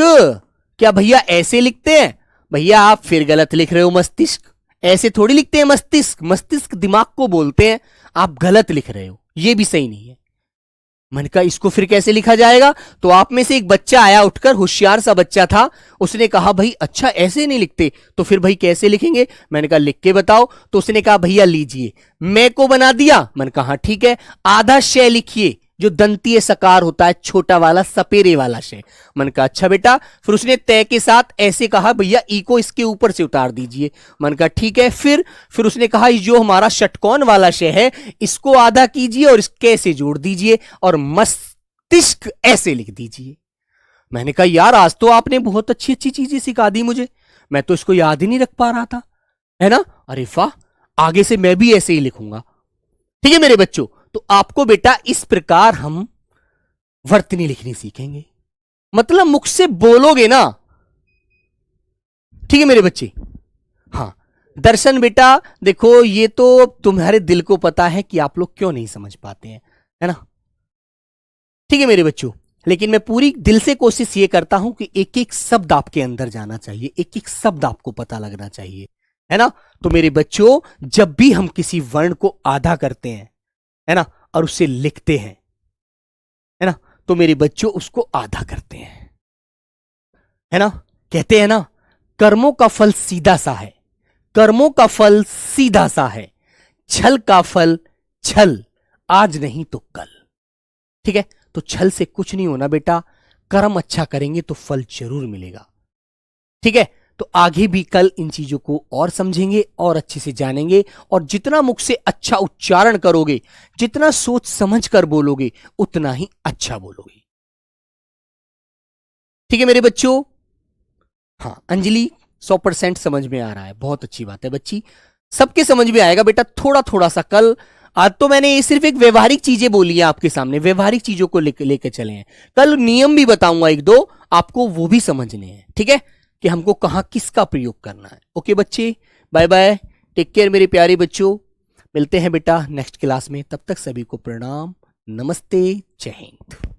क्या भैया ऐसे लिखते हैं। भैया आप फिर गलत लिख रहे हो, मस्तिष्क ऐसे थोड़ी लिखते हैं, मस्तिष्क, मस्तिष्क दिमाग को बोलते हैं, आप गलत लिख रहे हो, ये भी सही नहीं है। मैंने कहा इसको फिर कैसे लिखा जाएगा। तो आप में से एक बच्चा आया उठकर, होशियार सा बच्चा था, उसने कहा भाई अच्छा ऐसे नहीं लिखते, तो फिर भाई कैसे लिखेंगे। मैंने कहा लिख के बताओ। तो उसने कहा भैया लीजिए, मैं को बना दिया। मैंने कहा हाँ ठीक है, आधा शय लिखिए, जो दंतीय सकार होता है, छोटा वाला सपेरे वाला शय। मन का अच्छा बेटा। फिर उसने तय के साथ ऐसे कहा, भैया ई को इसके ऊपर से उतार दीजिए। मन का ठीक है। फिर उसने कहा, जो हमारा षटकोण वाला शय है इसको आधा कीजिए और इसके से जोड़ दीजिए और मस्तिष्क ऐसे लिख दीजिए। मैंने कहा, यार आज तो आपने बहुत अच्छी अच्छी चीजें सिखा दी मुझे, मैं तो इसको याद ही नहीं रख पा रहा था, है ना। अरे वाह, आगे से मैं भी ऐसे ही लिखूंगा। ठीक है मेरे बच्चों, तो आपको बेटा इस प्रकार हम वर्तनी लिखनी सीखेंगे, मतलब मुख से बोलोगे ना। ठीक है मेरे बच्चे। हाँ दर्शन बेटा, देखो ये तो तुम्हारे दिल को पता है कि आप लोग क्यों नहीं समझ पाते हैं, है ना। ठीक है मेरे बच्चों, लेकिन मैं पूरी दिल से कोशिश ये करता हूं कि एक एक शब्द आपके अंदर जाना चाहिए, एक एक शब्द आपको पता लगना चाहिए, है ना। तो मेरे बच्चों, जब भी हम किसी वर्ण को आधा करते हैं, है ना, और उसे लिखते हैं, है ना, तो मेरे बच्चों उसको आधा करते हैं, है ना। कहते हैं ना, कर्मों का फल सीधा सा है, कर्मों का फल सीधा सा है, छल का फल छल, आज नहीं तो कल। ठीक है, तो छल से कुछ नहीं होना बेटा, कर्म अच्छा करेंगे तो फल जरूर मिलेगा। ठीक है, तो आगे भी कल इन चीजों को और समझेंगे और अच्छे से जानेंगे, और जितना मुख से अच्छा उच्चारण करोगे, जितना सोच समझ कर बोलोगे, उतना ही अच्छा बोलोगे। ठीक है मेरे बच्चों। हाँ अंजलि 100% समझ में आ रहा है, बहुत अच्छी बात है बच्ची, सबके समझ में आएगा बेटा, थोड़ा थोड़ा सा कल। आज तो मैंने ये सिर्फ एक व्यवहारिक चीजें बोली है आपके सामने, व्यवहारिक चीजों को लेके चले हैं। कल नियम भी बताऊंगा एक दो, आपको वो भी समझने हैं। ठीक है, कि हमको कहां किसका प्रयोग करना है। ओके बच्चे, बाय बाय, टेक केयर मेरे प्यारे बच्चों, मिलते हैं बेटा नेक्स्ट क्लास में। तब तक सभी को प्रणाम, नमस्ते, जय हिंद।